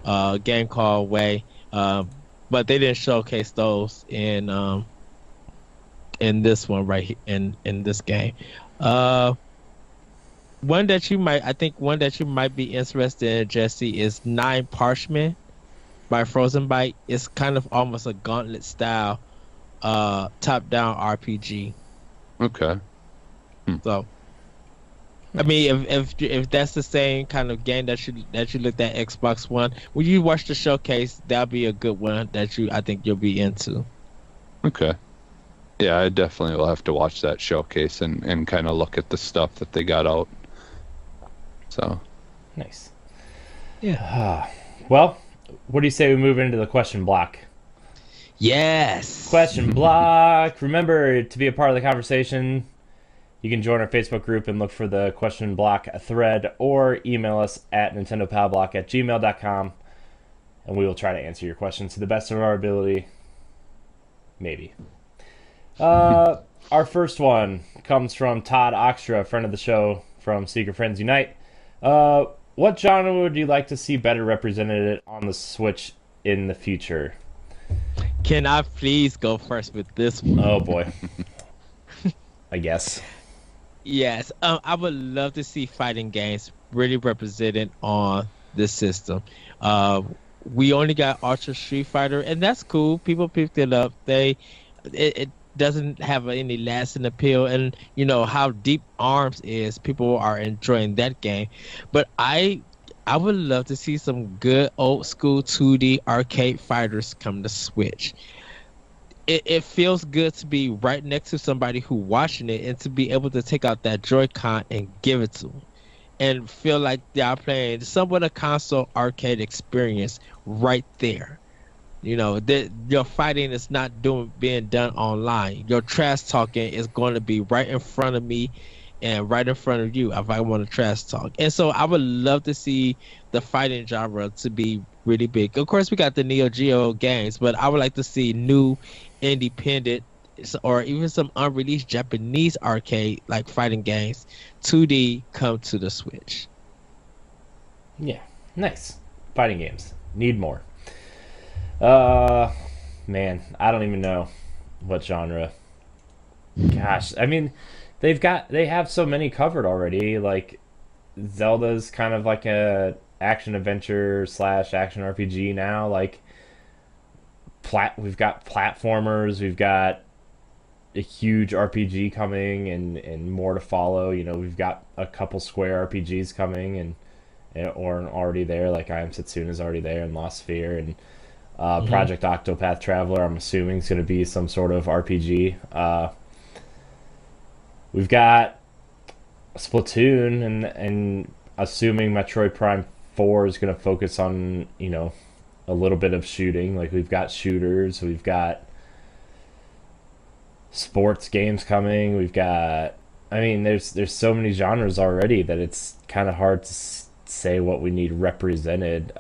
a game called Way, but they didn't showcase those in this one right here, in this game. Uh, one that you might, I think one that you might be interested in, Jesse, is Nine Parchment by Frozen Byte. It's kind of almost a gauntlet style top-down RPG. Okay. So, I mean, if that's the same kind of game that you looked at Xbox One, when you watch the showcase, that'll be a good one that I think you'll be into. Okay. Yeah, I definitely will have to watch that showcase and kind of look at the stuff that they got out. So. Nice. Yeah. Well, what do you say we move into the question block? Yes. Question block. Remember, to be a part of the conversation, you can join our Facebook group and look for the question block thread, or email us at nintendopowblock@gmail.com, and we will try to answer your questions to the best of our ability. Maybe. Our first one comes from Todd Oxtra, friend of the show from Secret Friends Unite. What genre would you like to see better represented on the Switch in the future? Can I please go first with this one? Oh boy. I guess. Yes. I would love to see fighting games really represented on this system. We only got Ultra Street Fighter, and that's cool. People picked it up. It doesn't have any lasting appeal, and you know how deep Arms is. People are enjoying that game, but I would love to see some good old school 2D arcade fighters come to Switch. It feels good to be right next to somebody who watching it, and to be able to take out that Joy-Con and give it to them, and feel like they're playing somewhat a console arcade experience right there. You know, your fighting is not being done online. Your trash talking is going to be right in front of me and right in front of you if I want to trash talk. And so I would love to see the fighting genre to be really big. Of course, we got the Neo Geo games, but I would like to see new independent or even some unreleased Japanese arcade like fighting games 2D come to the Switch. Yeah, nice. Fighting games. Need more. Man, I don't even know what genre. Gosh, I mean, they have so many covered already. Like Zelda's kind of like a action adventure / action RPG now. Like we've got platformers, we've got a huge RPG coming, and more to follow. You know, we've got a couple Square RPGs coming and or already there. Like I Am Setsuna is already there, and Lost Sphere, and Project Octopath Traveler, I'm assuming, is going to be some sort of RPG. We've got Splatoon, and assuming Metroid Prime 4 is going to focus on, you know, a little bit of shooting. Like we've got shooters, we've got sports games coming, we've got, I mean, there's so many genres already that it's kind of hard to say what we need represented.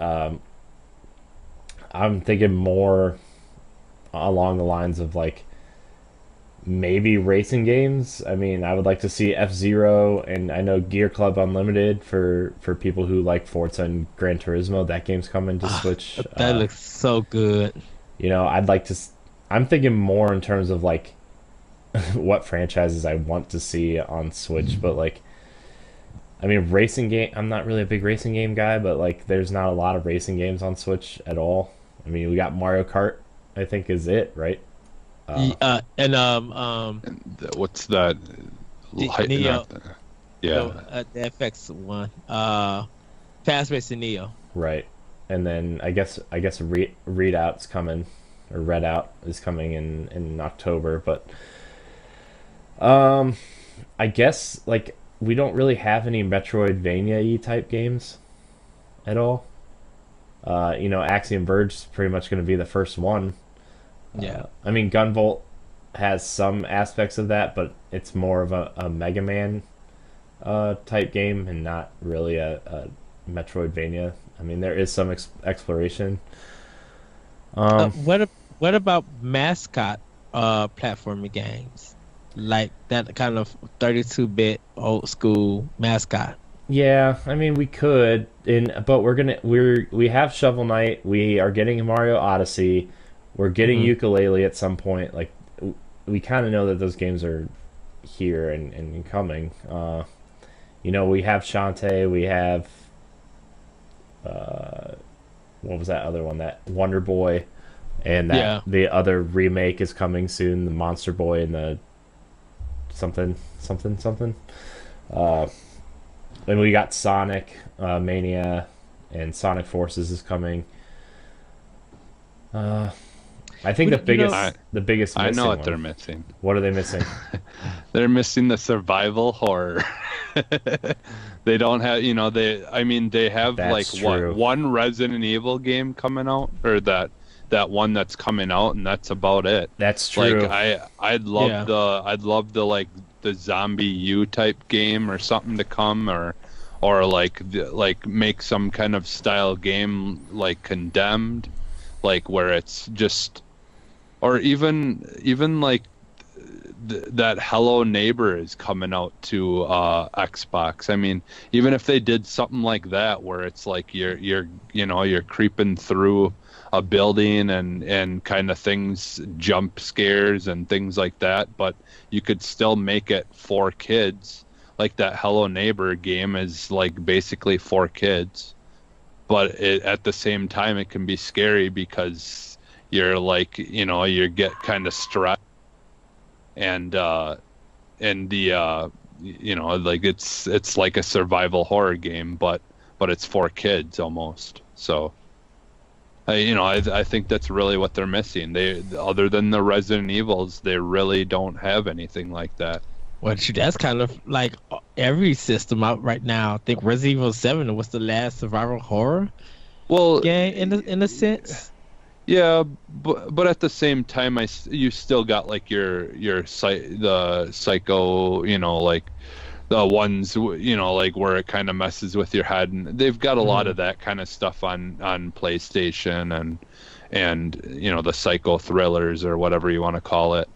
I'm thinking more along the lines of like maybe racing games. I mean, I would like to see F-Zero, and I know Gear Club Unlimited for people who like Forza and Gran Turismo. That game's coming to Switch. That looks so good. You know, I'm thinking more in terms of like what franchises I want to see on Switch, but like, I mean, racing game, I'm not really a big racing game guy, but like there's not a lot of racing games on Switch at all. I mean, we got Mario Kart, I think is it, right? And what's that? Neo. Yeah. No, the FX one. Fast Racing Neo. Right. And then I guess Readout's coming, or Redout is coming in October, but I guess like we don't really have any Metroidvania-y type games at all. You know, Axiom Verge is pretty much going to be the first one. Yeah. I mean, Gunvolt has some aspects of that, but it's more of a Mega Man type game, and not really a Metroidvania. I mean, there is some exploration. What about mascot platforming games? like that kind of 32-bit old school mascot. Yeah, I mean we could, but we have Shovel Knight. We are getting Mario Odyssey. We're getting Ukulele at some point. Like we kind of know that those games are here and coming. We have Shantae. We have what was that other one? That Wonder Boy, and that the other remake is coming soon. The Monster Boy and the something. And we got Sonic Mania, and Sonic Forces is coming. I think the biggest. I know what one. they're missing. What are they missing? They're missing the survival horror. They don't have, they have That's like true. one Resident Evil game coming out, or that one that's coming out, and that's about it. That's true. Like I'd love the like the Zombie U type game or something to come, or like make some kind of style game like Condemned, like where it's just, or even like that Hello Neighbor is coming out to Xbox. I mean, even if they did something like that where it's like you're creeping through a building and kind of things, jump scares and things like that, but you could still make it for kids. Like that Hello Neighbor game is like basically for kids, but at the same time it can be scary because you're like, you get kind of stressed, and like it's like a survival horror game, but it's for kids almost. So I think that's really what they're missing. They, other than the Resident Evils, they really don't have anything like that. Well, that's kind of like every system out right now. I think Resident Evil 7 was the last survival horror game in a sense. Yeah, but at the same time, you still got like the psycho, like the ones, like where it kind of messes with your head, and they've got a lot of that kind of stuff on PlayStation and the psycho thrillers or whatever you want to call it,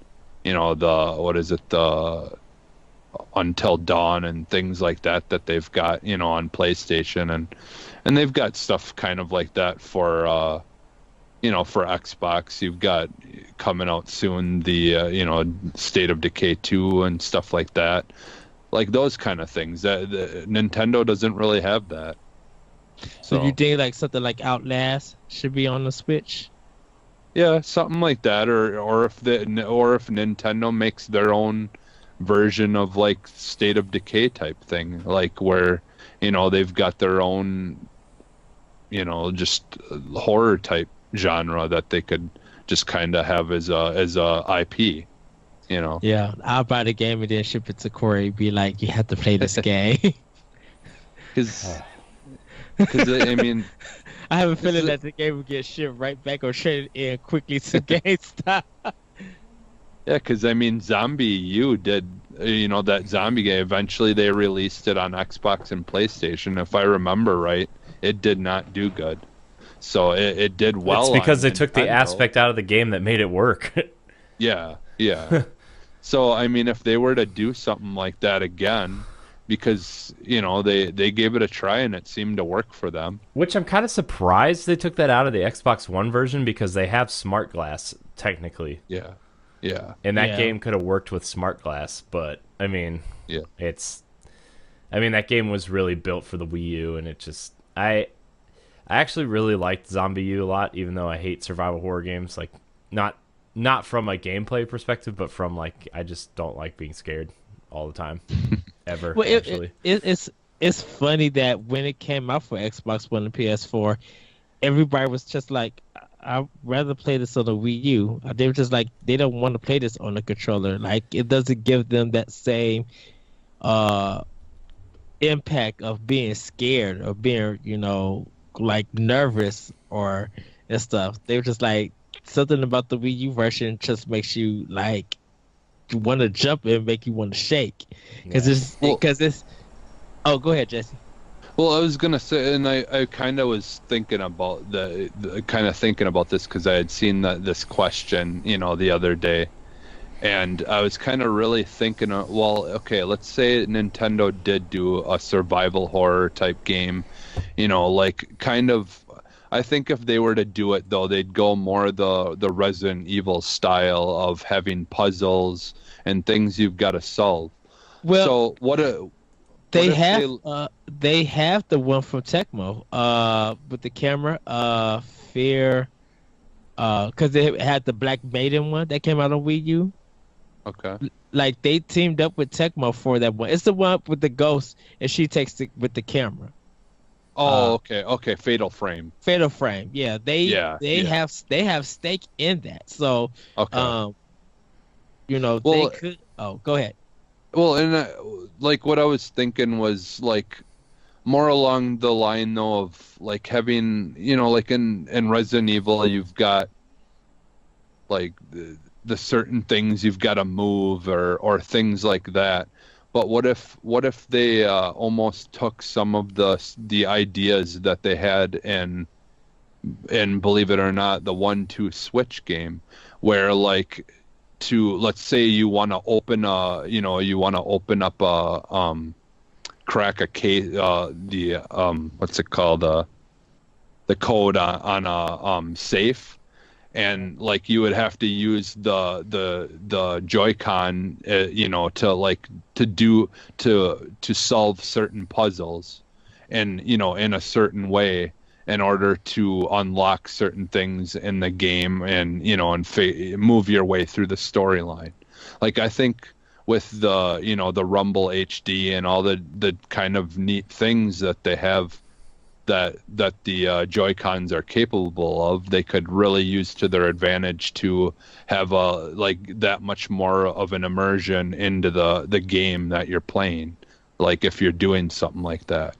the Until Dawn and things like that they've got on PlayStation, and they've got stuff kind of like that for for Xbox. You've got coming out soon the State of Decay 2 and stuff like that. Like those kind of things that Nintendo doesn't really have that. So you think like something like Outlast should be on the Switch? Yeah, something like that, or if Nintendo makes their own version of like State of Decay type thing, like where they've got their own just horror type genre that they could just kind of have as a IP. Yeah, I'll buy the game and then ship it to Corey. Be like, you have to play this game. Because I mean, I have a feeling that the game will get shipped right back or traded in quickly to GameStop. Yeah, because I mean, Zombie U did, that zombie game. Eventually, they released it on Xbox and PlayStation. If I remember right, it did not do good. So it did well. It's because they Nintendo. took the aspect out of the game that made it work. Yeah. So I mean, if they were to do something like that again, because they gave it a try and it seemed to work for them. Which I'm kind of surprised they took that out of the Xbox One version, because they have Smart Glass technically. Yeah. And that game could have worked with Smart Glass, but I mean, that game was really built for the Wii U, and it just I actually really liked Zombie U a lot, even though I hate survival horror games. Like not from a gameplay perspective, but from like, I just don't like being scared all the time, ever. Well, actually, it's funny that when it came out for Xbox One and PS4, everybody was just like, I'd rather play this on the Wii U. They were just like, they don't want to play this on the controller. Like, it doesn't give them that same impact of being scared or being, like nervous or and stuff. They were just like, something about the Wii U version just makes you like want to jump and make you want to shake because it's. Oh, go ahead, Jesse. Well, I was gonna say, and I kind of was thinking about thinking about this because I had seen this question, the other day, And I was kind of really thinking, well, okay, let's say Nintendo did do a survival horror type game, like kind of. I think if they were to do it though, they'd go more the Resident Evil style of having puzzles and things you've got to solve. Well, So they if have they have the one from Tecmo with the camera Fear because they had the Black Maiden one that came out on Wii U. Okay. Like they teamed up with Tecmo for that one. It's the one with the ghost and she takes it with the camera. Oh, okay. Fatal Frame. Fatal Frame. Yeah, they yeah. have stake in that. So, Okay. they Well, could. Oh, go ahead. well, and like what I was thinking was like more along the line though of like having, like in Resident Evil, you've got like the certain things you've got to move or things like that. But what if they almost took some of the ideas that they had and believe it or not, the 1-2 switch game, where like let's say you want to open up a crack a case the what's it called the code on a safe, and like you would have to use the Joy-Con, to like to solve certain puzzles, and in a certain way in order to unlock certain things in the game, and move your way through the storyline. Like I think with the Rumble HD and all the kind of neat things that they have that the Joy-Cons are capable of, they could really use to their advantage to have like that much more of an immersion into the game that you're playing. Like if you're doing something like that.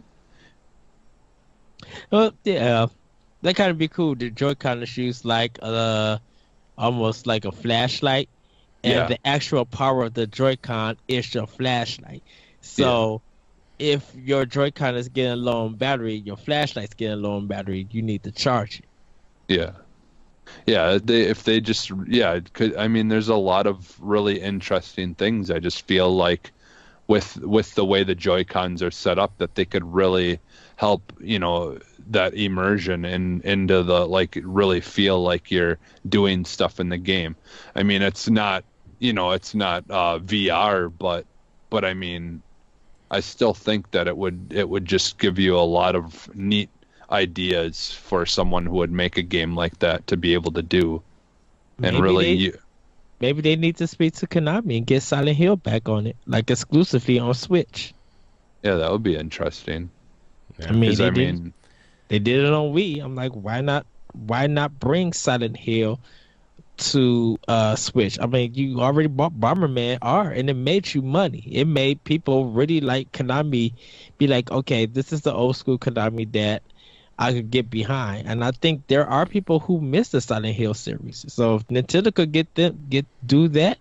Well, yeah, that kind of be cool. The Joy-Con is used like almost like a flashlight, and Yeah, the actual power of the Joy-Con is your flashlight. yeah, So if your Joy-Con is getting low on battery, your flashlight's getting low on battery, you need to charge it. yeah. Yeah, if they just, yeah, it could, I mean, there's a lot of really interesting things. I just feel like with the way the Joy-Cons are set up, that they could really help, that immersion into the, like, really feel like you're doing stuff in the game. I mean, it's not VR, but I mean, I still think that it would just give you a lot of neat ideas for someone who would make a game like that to be able to do, and Maybe really they maybe they need to speak to Konami and get Silent Hill back on it, like exclusively on Switch. yeah, that would be interesting. I mean, Because I mean, they did it on Wii. I'm like, why not bring Silent Hill to Switch? I mean, you already bought Bomberman R and it made you money. It made people really like Konami be like, okay, this is the old school Konami that I could get behind. And I think there are people who miss the Silent Hill series. So if Nintendo could do that,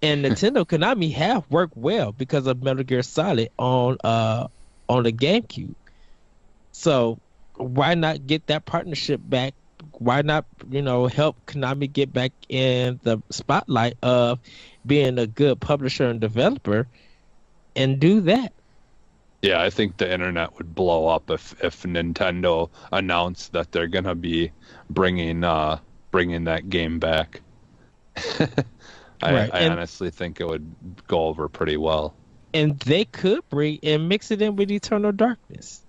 and Nintendo Konami have worked well because of Metal Gear Solid on the GameCube. So why not get that partnership back? Why not, help Konami get back in the spotlight of being a good publisher and developer and do that? yeah, I think the internet would blow up if Nintendo announced that they're gonna be bringing that game back. Right. I honestly think it would go over pretty well. And they could bring and mix it in with Eternal Darkness.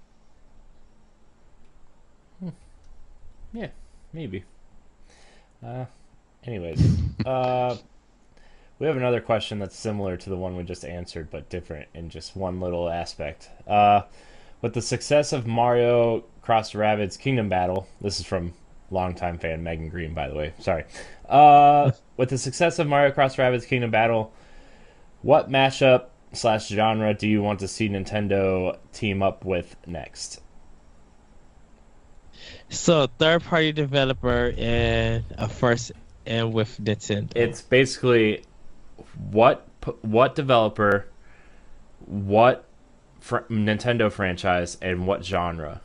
Yeah, maybe. Anyways, we have another question that's similar to the one we just answered, but different in just one little aspect. With the success of Mario Rabbids Kingdom Battle, this is from longtime fan Megan Green, by the way. Sorry. With the success of Mario Rabbids Kingdom Battle, what mashup / genre do you want to see Nintendo team up with next? So third party developer and a first and with Nintendo. It's basically what developer, what Nintendo franchise, and what genre.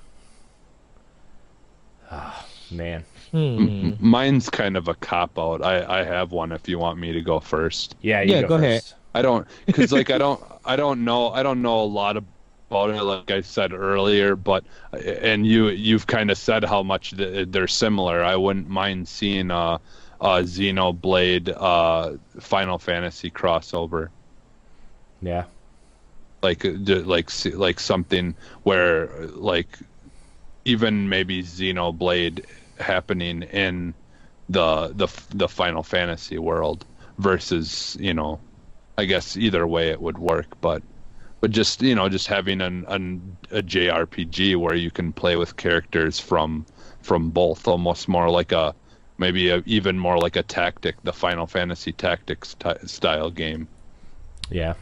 Oh, man. Mine's kind of a cop out. I have one if you want me to go first. Yeah, you Yeah, go ahead. first. I don't, because like I don't know a lot about it, like I said earlier, but and you've kind of said how much they're similar. I wouldn't mind seeing a Xenoblade Final Fantasy crossover. Yeah. Like something where like even maybe Xenoblade happening in the Final Fantasy world versus, I guess either way it would work, but just just having a JRPG where you can play with characters from both, almost more like even more like a the Final Fantasy Tactics style game. Yeah.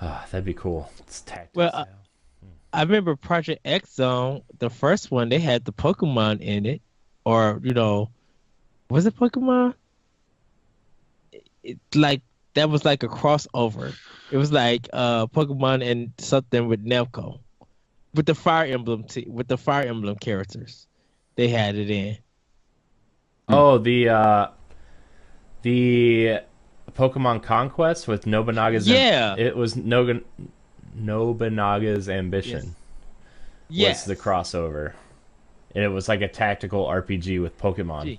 That'd be cool. It's tactics. Well, I remember Project X Zone, the first one, they had the Pokemon in it, or was it Pokemon? Like that was like a crossover. It was like Pokemon and something with Namco, with the Fire Emblem with the Fire Emblem characters. They had it in. Oh, the Pokemon Conquest with Nobunaga's. Yeah. It was Nobunaga's Ambition. Yes. Was the crossover, and it was like a tactical RPG with Pokemon.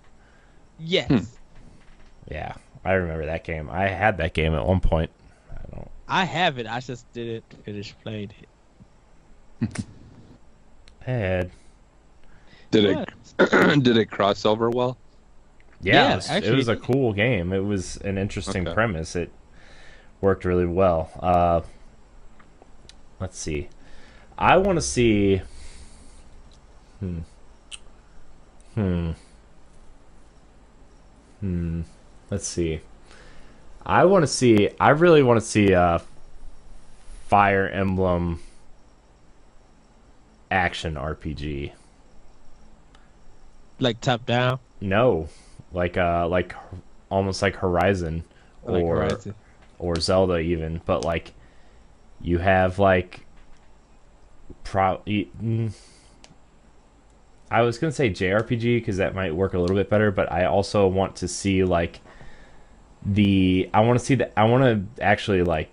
Yes. Yeah, I remember that game. I had that game at one point. I have it. I just didn't finish playing it. Had. Did it cross over well? Yeah, Yeah, it was a cool game. It was an interesting premise. It worked really well. Let's see. I want to see. Let's see. I really want to see a Fire Emblem action RPG. Like top down. No, like almost like Horizon, or Zelda even, but like you have like I was gonna say JRPG because that might work a little bit better, but I also want to see like I want to actually like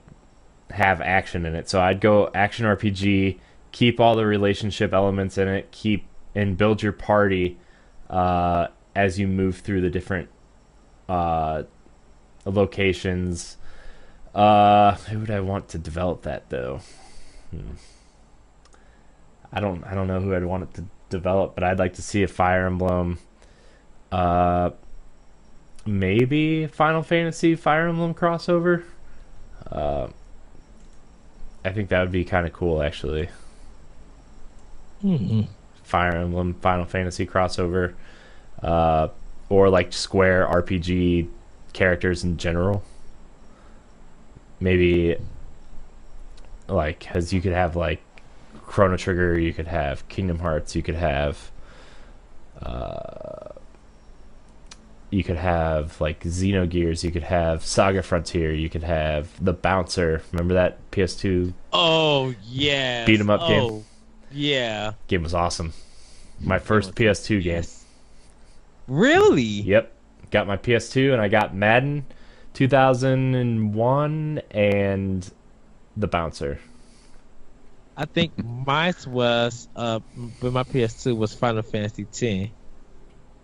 have action in it. So I'd go action RPG, keep all the relationship elements in it, and build your party as you move through the different locations. Who would I want to develop that though? I don't know who I'd want it to develop, but I'd like to see a Fire Emblem, maybe Final Fantasy Fire Emblem crossover. I think that would be kind of cool, actually. Fire Emblem Final Fantasy crossover, or like Square RPG characters in general. Maybe like, because you could have like Chrono Trigger, you could have Kingdom Hearts, you could have like Xenogears, you could have Saga Frontier, you could have The Bouncer. Remember that PS2? Oh yeah. Beat 'em up game. Yeah. Game was awesome. My first PS2 game. Really? Yep. Got my PS2 and I got Madden 2001 and The Bouncer. I think mine was with my PS2 was Final Fantasy X,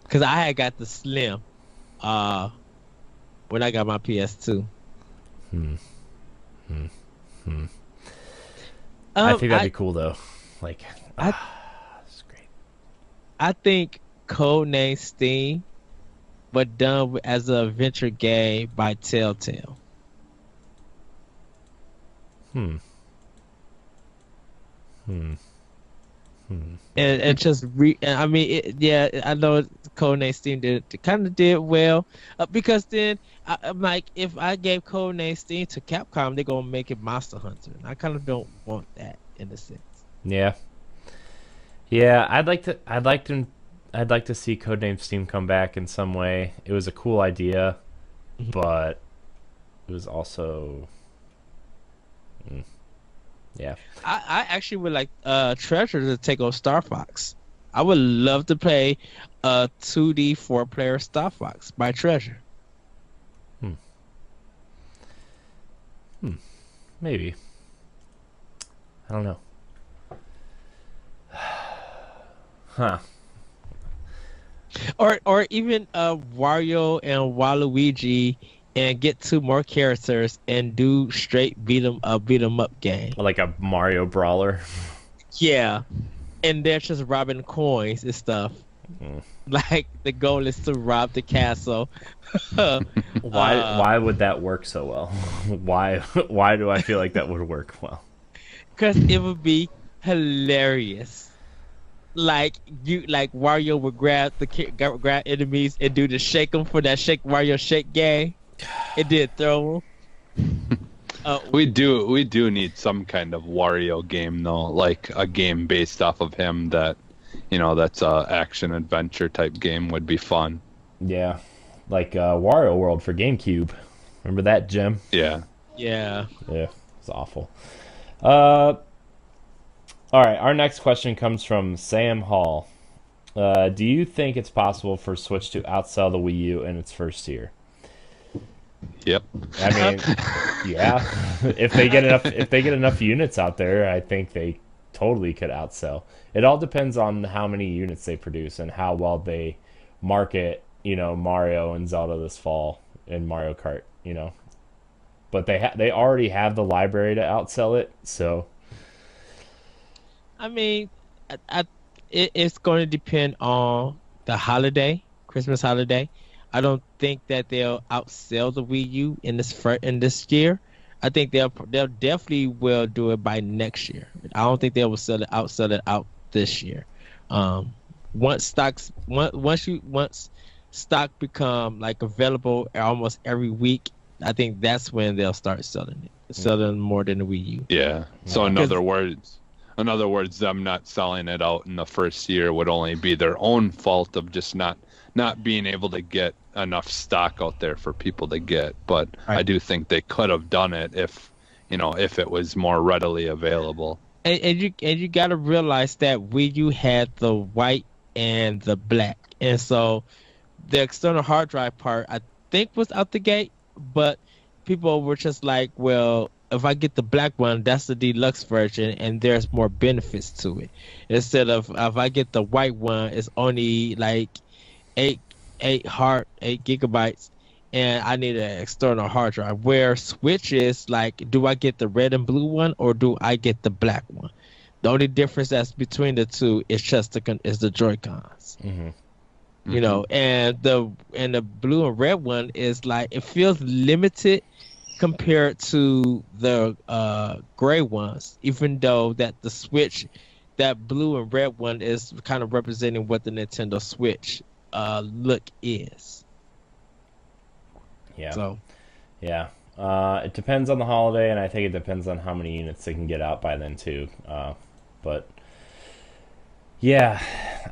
because I had got the Slim when I got my PS2. I think that'd be cool though. Like, it's great. I think Codename Steam, but done as an adventure game by Telltale. And just I mean, I know Codename Steam did well, because then I'm like, if I gave Codename Steam to Capcom, they're gonna make it Monster Hunter, and I kind of don't want that in a sense. Yeah. I'd like to see Codename Steam come back in some way. It was a cool idea, but it was also yeah. I actually would like Treasure to take on Star Fox. I would love to play a 2D 4-player Star Fox by Treasure. Maybe. I don't know. Huh. Or even Wario and Waluigi and get 2 more characters and do straight beat 'em up game. Like a Mario brawler. Yeah. And they're just robbing coins and stuff. Like the goal is to rob the castle. Why would that work so well? Why do I feel like that would work well? Because it would be hilarious. Like Wario would grab enemies and do the shake them for that Shake Wario shake game. It did throw them. We do need some kind of Wario game though, like a game based off of him that, that's a action adventure type game would be fun. Yeah, like Wario World for GameCube. Remember that, Jim? Yeah. Yeah. Yeah, it's awful. All right, our next question comes from Sam Hall. Do you think it's possible for Switch to outsell the Wii U in its first year? Yep. I mean, yeah. If they get enough units out there, I think they totally could outsell. It all depends on how many units they produce and how well they market, Mario and Zelda this fall in Mario Kart, But they already have the library to outsell it, so. I mean, it's going to depend on the holiday, Christmas holiday. I don't think that they'll outsell the Wii U in this year. I think they'll definitely will do it by next year. I don't think they will outsell it out this year. Once stock become like available almost every week, I think that's when they'll start selling more than the Wii U. Yeah. So in other words, them not selling it out in the first year would only be their own fault of just not being able to get enough stock out there for people to get. But right. I do think they could have done it if it was more readily available. And you got to realize that Wii U had the white and the black, and so the external hard drive part I think was out the gate, but people were just like, well, if I get the black one, that's the deluxe version, and there's more benefits to it. Instead of if I get the white one, it's only like 8 gigabytes, and I need an external hard drive. Where Switch is like, do I get the red and blue one or do I get the black one? The only difference that's between the two is just the Joy-Cons. Mm-hmm. And the blue and red one is like, it feels limited compared to the gray ones, even though that the Switch, that blue and red one is kind of representing what the Nintendo Switch look is. Yeah. So, yeah. It depends on the holiday, and I think it depends on how many units they can get out by then too. But yeah,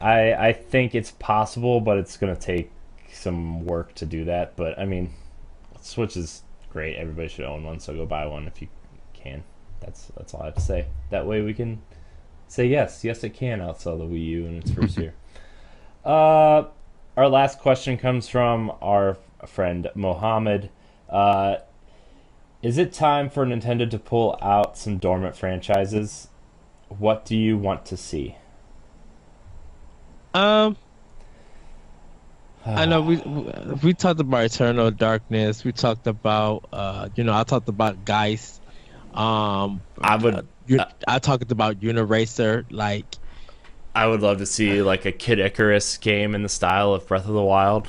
I think it's possible, but it's gonna take some work to do that. But I mean, Switch is great. Everybody should own one, so go buy one if you can. That's all I have to say. That way we can say yes, it can outsell the Wii U in its first year. Our last question comes from our friend Mohammed. Is it time for Nintendo to pull out some dormant franchises? What do you want to see? I know we talked about Eternal Darkness. We talked about I talked about Geist. I talked about Uniracer. Like, I would love to see like a Kid Icarus game in the style of Breath of the Wild.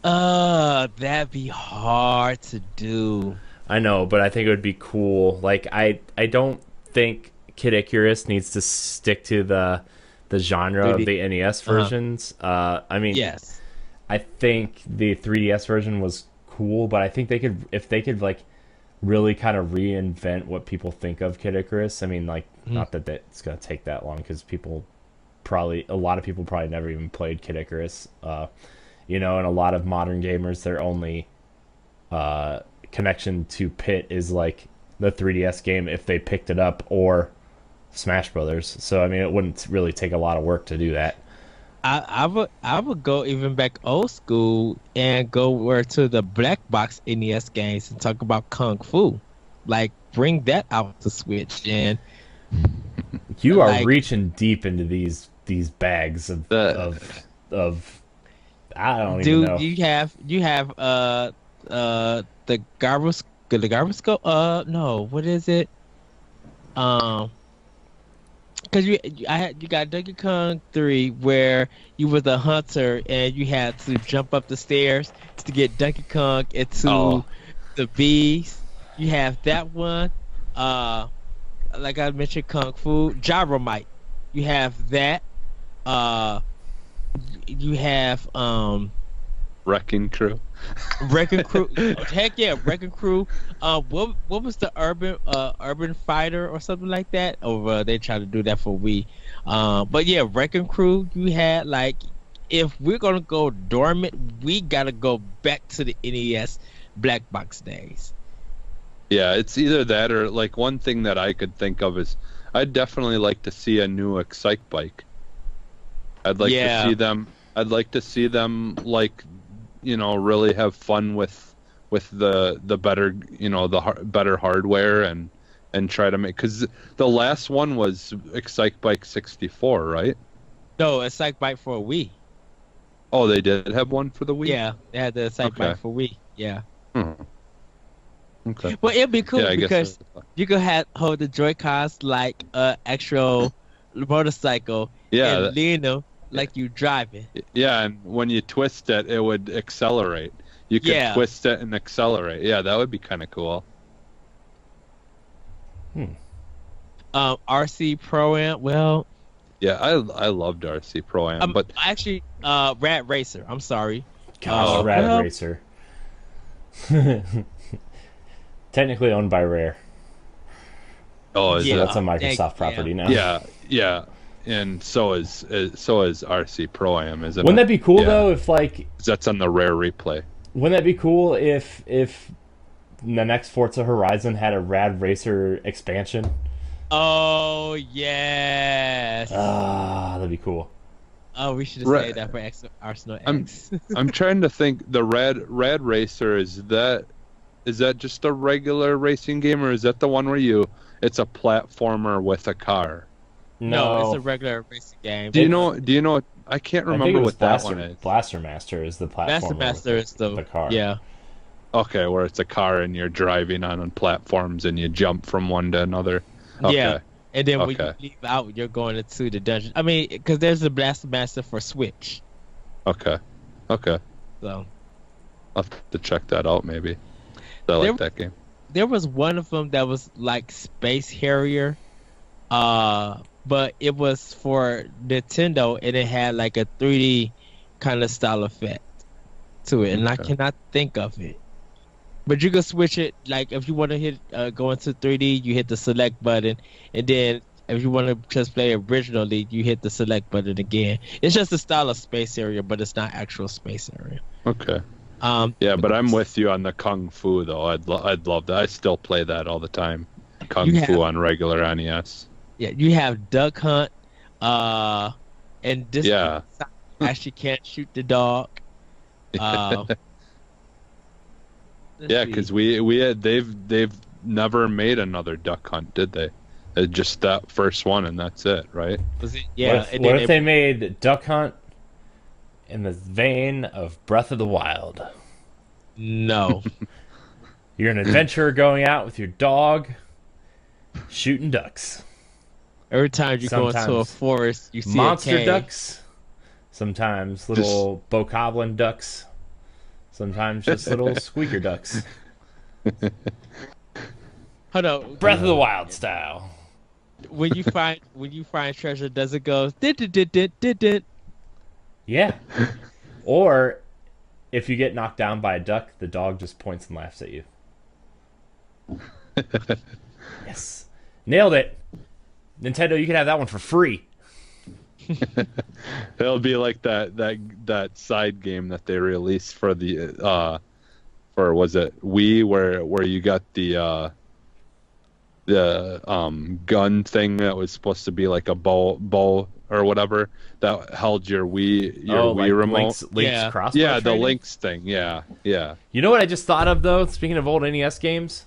That'd be hard to do. I know, but I think it would be cool. Like, I don't think Kid Icarus needs to stick to the genre of the NES versions. I mean, yes, I think the 3DS version was cool, but I think if they could like really kind of reinvent what people think of Kid Icarus. I mean, like, not that it's gonna take that long, because a lot of people probably never even played Kid Icarus. And a lot of modern gamers, their only connection to Pit is like the 3DS game if they picked it up, or Smash Brothers. So I mean, it wouldn't really take a lot of work to do that. I would go even back old school and go where to the black box NES games and talk about Kung Fu, like bring that out to Switch and You are like reaching deep into these bags of I don't even know. dude, you have the garbage no, what is it? Um, because you got Donkey Kong 3 where you was a hunter and you had to jump up the stairs to get Donkey Kong into Oh. the bees. You have that one. Like I mentioned, Kung Fu, Gyromite. You have that. Uh, you have Wrecking Crew. Wrecking Crew. Heck yeah, Wrecking Crew. What was the urban fighter or something like that? Or they tried to do that for Wii. But yeah, Wrecking Crew. You had like, if we're gonna go dormant, we gotta go back to the NES black box days. Yeah, it's either that or like one thing that I could think of is I'd definitely like to see a new Excite Bike. I'd like Yeah. to see them. I'd like to see them like, really have fun with the better, better hardware and try to make, because the last one was Excite Bike 64, right? No, it's like bite for a Wii. Oh, they did have one for the Wii. Yeah, they had the Excite Okay. Bike for Wii. Yeah. Hmm. Okay. Well, it'd be cool Yeah, I guess because that's- you could hold the Joy-Cons like a actual motorcycle Yeah, and lean them like you driving. yeah, and when you twist it, it would accelerate. You could Yeah. twist it and accelerate. Yeah, that would be kind of cool. RC Pro-Am, well, Yeah, I loved RC Pro-Am, but actually, Rad Racer. I'm sorry. Gosh, Rad well- Racer. Technically owned by Rare. oh, is Yeah. it? That's a Microsoft property now. Yeah, and so is RC Pro-Am, isn't Wouldn't it? that be cool Yeah. though if like That's on the Rare Replay. wouldn't that be cool if the next Forza Horizon had a Rad Racer expansion? Oh, yes. Ah, that'd be cool. Oh, we should have Ra- saved that for Arsenal I'm- X. I'm trying to think. The Rad Racer, is that just a regular racing game, or is that the one where it's a platformer with a car? No, it's a regular racing game. Do you know? I can't I think remember it was what that Blaster, one is. Blaster Master is the platform. Master is the car. Yeah. Okay, where it's a car and you're driving on platforms and you jump from one to another. Okay. Yeah. And then when you Okay. leave out, you're going into the dungeon. I mean, because there's a Blaster Master for Switch. Okay. Okay. So I'll have to check that out maybe. I like that game. there was one of them that was like Space Harrier, but it was for Nintendo and it had like a 3D kind of style effect to it, and I Okay. cannot think of it. But you can switch it, like if you want to hit go into 3D, you hit the select button, and then if you want to just play originally, you hit the select button again. It's just a style of Space Area, but it's not actual Space Area. Okay. Um, Yeah, but I'm with you on the Kung Fu though. I'd love that. I still play that all the time. Kung You Fu have- on regular NES. yeah, you have Duck Hunt, and this Yeah. you actually can't shoot the dog. Let's Yeah, see. because they've never made another Duck Hunt, did they? Just that first one and that's it, right? Was it, yeah. What if, and what then if they made Duck Hunt in the vein of Breath of the Wild? no. You're an adventurer going out with your dog, shooting ducks. Every time you go into a Sometimes forest, you see a Monster cave. ducks. Sometimes little bokoblin ducks. Sometimes just little squeaker ducks. Hold on. Breath of the Wild style. When you find treasure, does it go? Dit? Yeah. Or if you get knocked down by a duck, the dog just points and laughs at you. Yes. Nailed it. Nintendo, you can have that one for free. It'll be like that side game that they released for the for was it Wii where you got the gun thing that was supposed to be like a bow or whatever that held your Wii remote. Link's Yeah. crossbow Yeah, the training? Lynx thing. Yeah, yeah. You know what I just thought of though? Speaking of old NES games,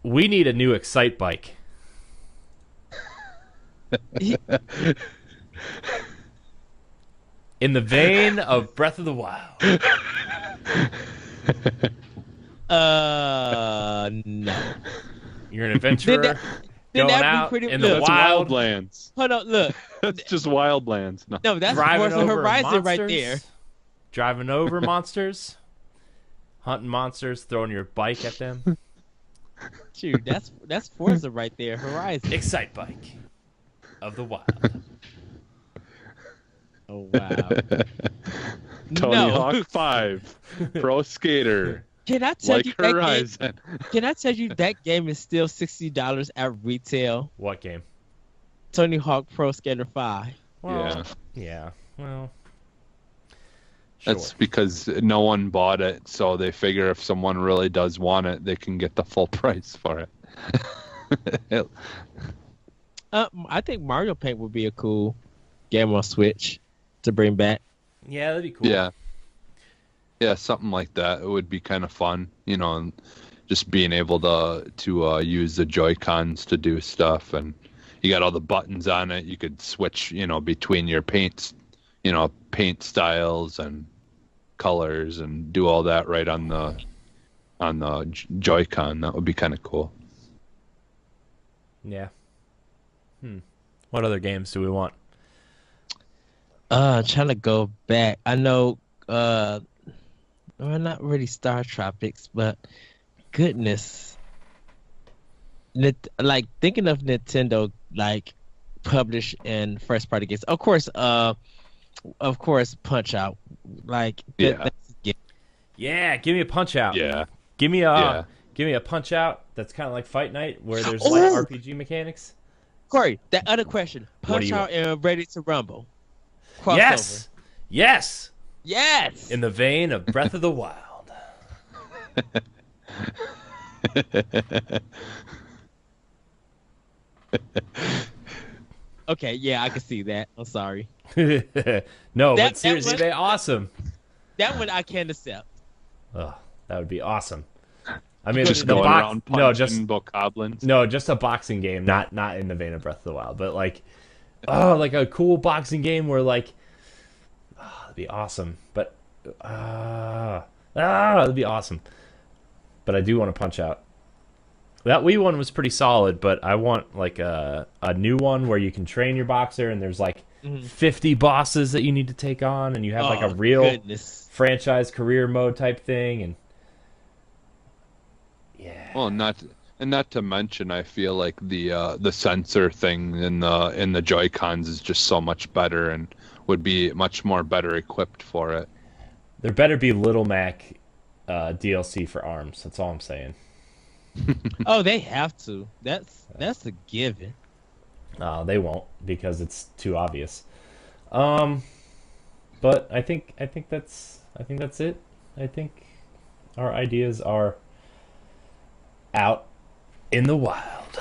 we need a new Excite bike. In the vein of Breath of the Wild. No. You're an adventurer Then going that'd be out pretty- in look, the That's wild, Wildlands. Hold on, look. That's just Wildlands. No. No, that's driving Forza over Horizon right monsters, there. driving over monsters, hunting monsters, throwing your bike at them. Shoot, that's Forza right there. Horizon. Excite bike of the wild. Oh wow. Tony No. Hawk 5, Pro Skater, Can I tell like you that Horizon. Can I tell you that game is still $60 at retail? What game? Tony Hawk Pro Skater 5. Well, yeah. Well, That's sure. because no one bought it, so they figure if someone really does want it, they can get the full price for it. I think Mario Paint would be a cool game on Switch to bring back. Yeah, that'd be cool. Yeah, something like that. It would be kind of fun, and just being able to use the Joy-Cons to do stuff, and you got all the buttons on it. You could switch, between your paints, paint styles and colors, and do all that right on the Joy-Con. That would be kind of cool. Yeah. What other games do we want? Trying to go back. I know, well, not really Star Tropics, but goodness, like thinking of Nintendo, like published and first party games. Of course, Punch Out. Like, that's a gift. Yeah, give me a Punch Out. Yeah. Give me Yeah. a Punch Out that's kind of like Fight Night, where there's like Oh! RPG mechanics. Corey, that other question. What do Punch you Out and Ready to Rumble. Crossover. Yes. Yes. In the vein of Breath of the Wild. Okay, yeah, I can see that. I'm sorry. No, That but seriously, one- they're awesome. That one I can accept. Oh, that would be awesome. I mean, Just the going box. around No, just punching bokoblins. no, just a boxing game, not in the vein of Breath of the Wild, but like, like a cool boxing game where like, it'd be awesome. But it'd be awesome. But I do want to Punch Out. That Wii one was pretty solid, but I want like a new one where you can train your boxer and there's like 50 bosses that you need to take on, and you have like a real Goodness. franchise career mode type thing, and yeah. Well, not to mention, I feel like the sensor thing in the Joy-Cons is just so much better and would be much more better equipped for it. There better be Little Mac DLC for ARMS. That's all I'm saying. Oh, they have to. That's a given. They won't because it's too obvious. But I think that's it. I think our ideas are out in the wild.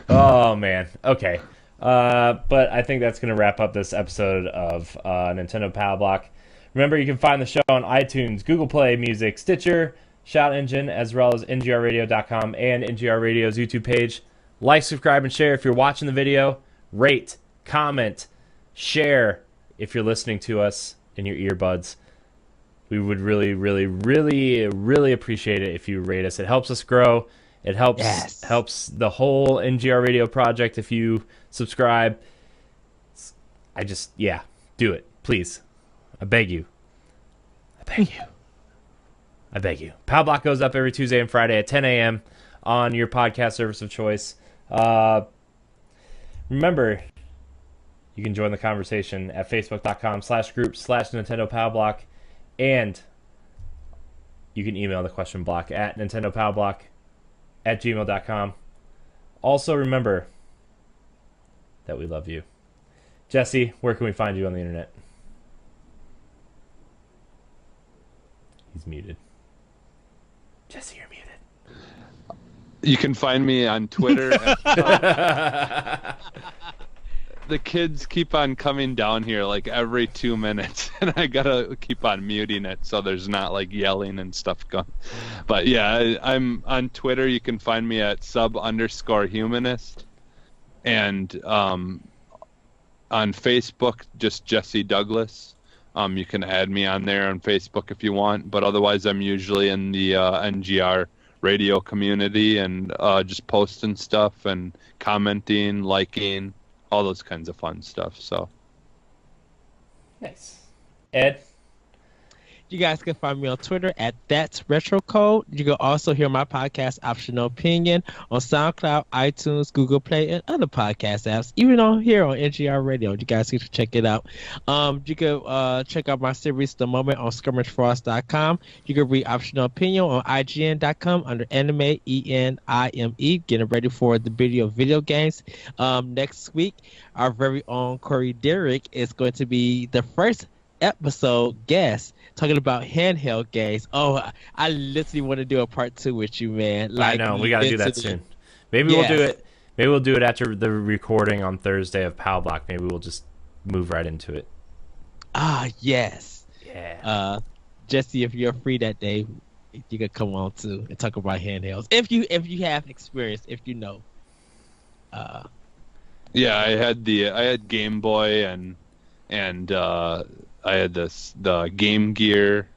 Oh man. Okay. But I think that's gonna wrap up this episode of Nintendo Pow Block. Remember, you can find the show on iTunes, Google Play Music, Stitcher, Shout Engine, as well as NGRradio.com and NGR Radio's YouTube page. Like, subscribe, and share if you're watching the video. Rate, comment, share if you're listening to us in your earbuds. We would really, really, really, really appreciate it if you rate us. It helps us grow. It helps the whole NGR Radio project if you subscribe. Do it, please. I beg you. I beg you. Pow Block goes up every Tuesday and Friday at 10 a.m. on your podcast service of choice. Remember, you can join the conversation at facebook.com/group/Nintendo Pow Block, and you can email the question block at nintendopowblock@gmail.com. Also, remember that we love you. Jesse, where can we find you on the internet? He's Jesse's muted. Jesse, you're muted. You can find me on Twitter. The kids keep on coming down here like every 2 minutes, and I gotta keep on muting it so there's not like yelling and stuff going. But yeah, I'm on Twitter. You can find me at sub_humanist, and on Facebook, just Jesse Douglas. You can add me on there on Facebook if you want, but otherwise I'm usually in the NGR radio community and just posting stuff and commenting, liking, all those kinds of fun stuff. So nice. Ed? You guys can find me on Twitter at That's Retro Code. You can also hear my podcast, Optional Opinion, on SoundCloud, iTunes, Google Play, and other podcast apps, even on here on NGR Radio. You guys can check it out. You can check out my series, The Moment, on SkirmishFrost.com. You can read Optional Opinion on IGN.com under Anime, ENIME, getting ready for the video games. Next week, our very own Corey Dirrig is going to be the first episode guest talking about handheld games. Oh, I literally want to do a part 2 with you, man. Like, I know, we got to do that soon. Maybe we'll do it. Maybe we'll do it after the recording on Thursday of Pow Block. Maybe we'll just move right into it. Ah, yes. Yeah. Jesse, if you're free that day, you could come on too and talk about handhelds. If you have experience, if you know. Yeah, I had Game Boy and I had the Game Gear,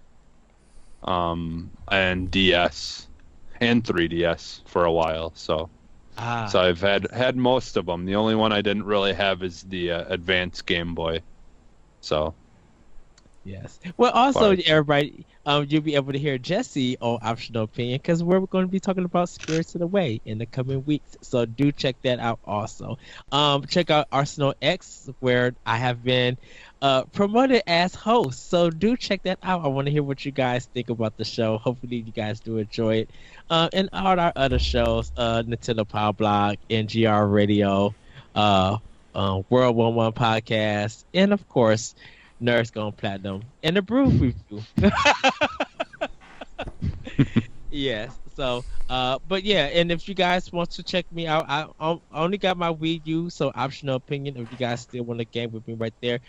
and DS, and 3DS for a while. So I've had most of them. The only one I didn't really have is the Advanced Game Boy. So. Yes. Well, also, everybody, you'll be able to hear Jesse on Optional Opinion because we're going to be talking about Spirited Away in the coming weeks. So do check that out also. Check out Arsenal X, where I have been promoted as host. So do check that out. I want to hear what you guys think about the show. Hopefully you guys do enjoy it. And all our other shows, Nintendo Pow Block, NGR Radio, World 11 Podcast, and of course, Nerds Gone Platinum and the Brew Review. Yes. So, but yeah, and if you guys want to check me out, I only got my Wii U, so Optional Opinion. If you guys still want to game with me right there,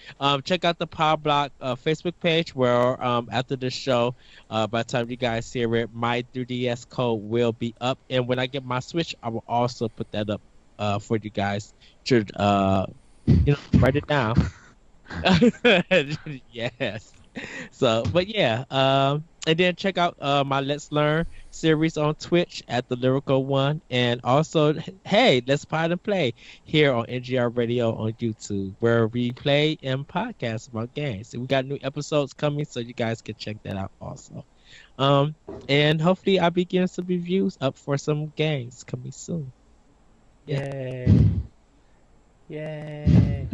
check out the Pow Block Facebook page where after the show, by the time you guys hear it, my 3DS code will be up, and when I get my Switch, I will also put that up for you guys to write it down. Yes. So, but yeah, and then check out my Let's Learn series on Twitch at the Lyrical One, and also, hey, Let's Pod and Play here on NGR Radio on YouTube, where we play and podcast about games. And we got new episodes coming, so you guys can check that out also. And hopefully, I'll be getting some reviews up for some games coming soon. Yeah. Yay!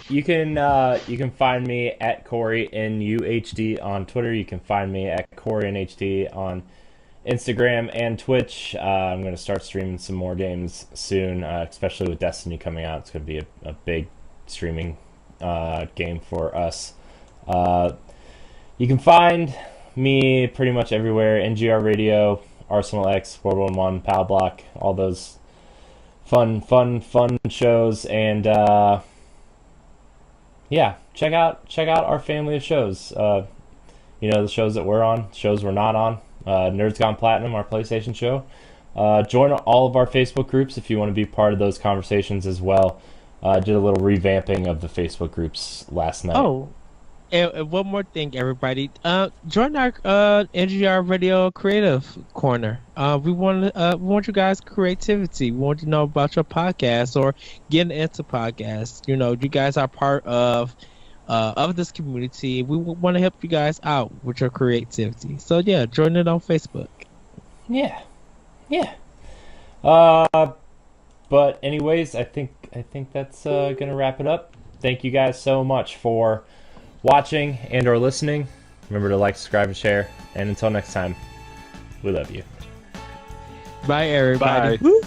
You can find me at Corey NUHD on Twitter. You can find me at Corey NHD on Instagram and Twitch. I'm going to start streaming some more games soon, especially with Destiny coming out. It's going to be a big streaming game for us. You can find me pretty much everywhere: NGR Radio, Arsenal X, 411, Pow Block, all those fun shows, and yeah, check out our family of shows. The shows that we're on, shows we're not on. Nerds Gone Platinum, our PlayStation show. Join all of our Facebook groups if you want to be part of those conversations as well. Did a little revamping of the Facebook groups last night. Oh, and one more thing, everybody. Join our NGR Radio Creative Corner. We want you guys' creativity. We want to know about your podcast or getting into podcasts. You guys are part of this community. We want to help you guys out with your creativity. So yeah, join it on Facebook. Yeah. But anyways, I think that's gonna wrap it up. Thank you guys so much for watching and or listening. Remember to like, subscribe, and share. And until next time, we love you. Bye, everybody. Bye.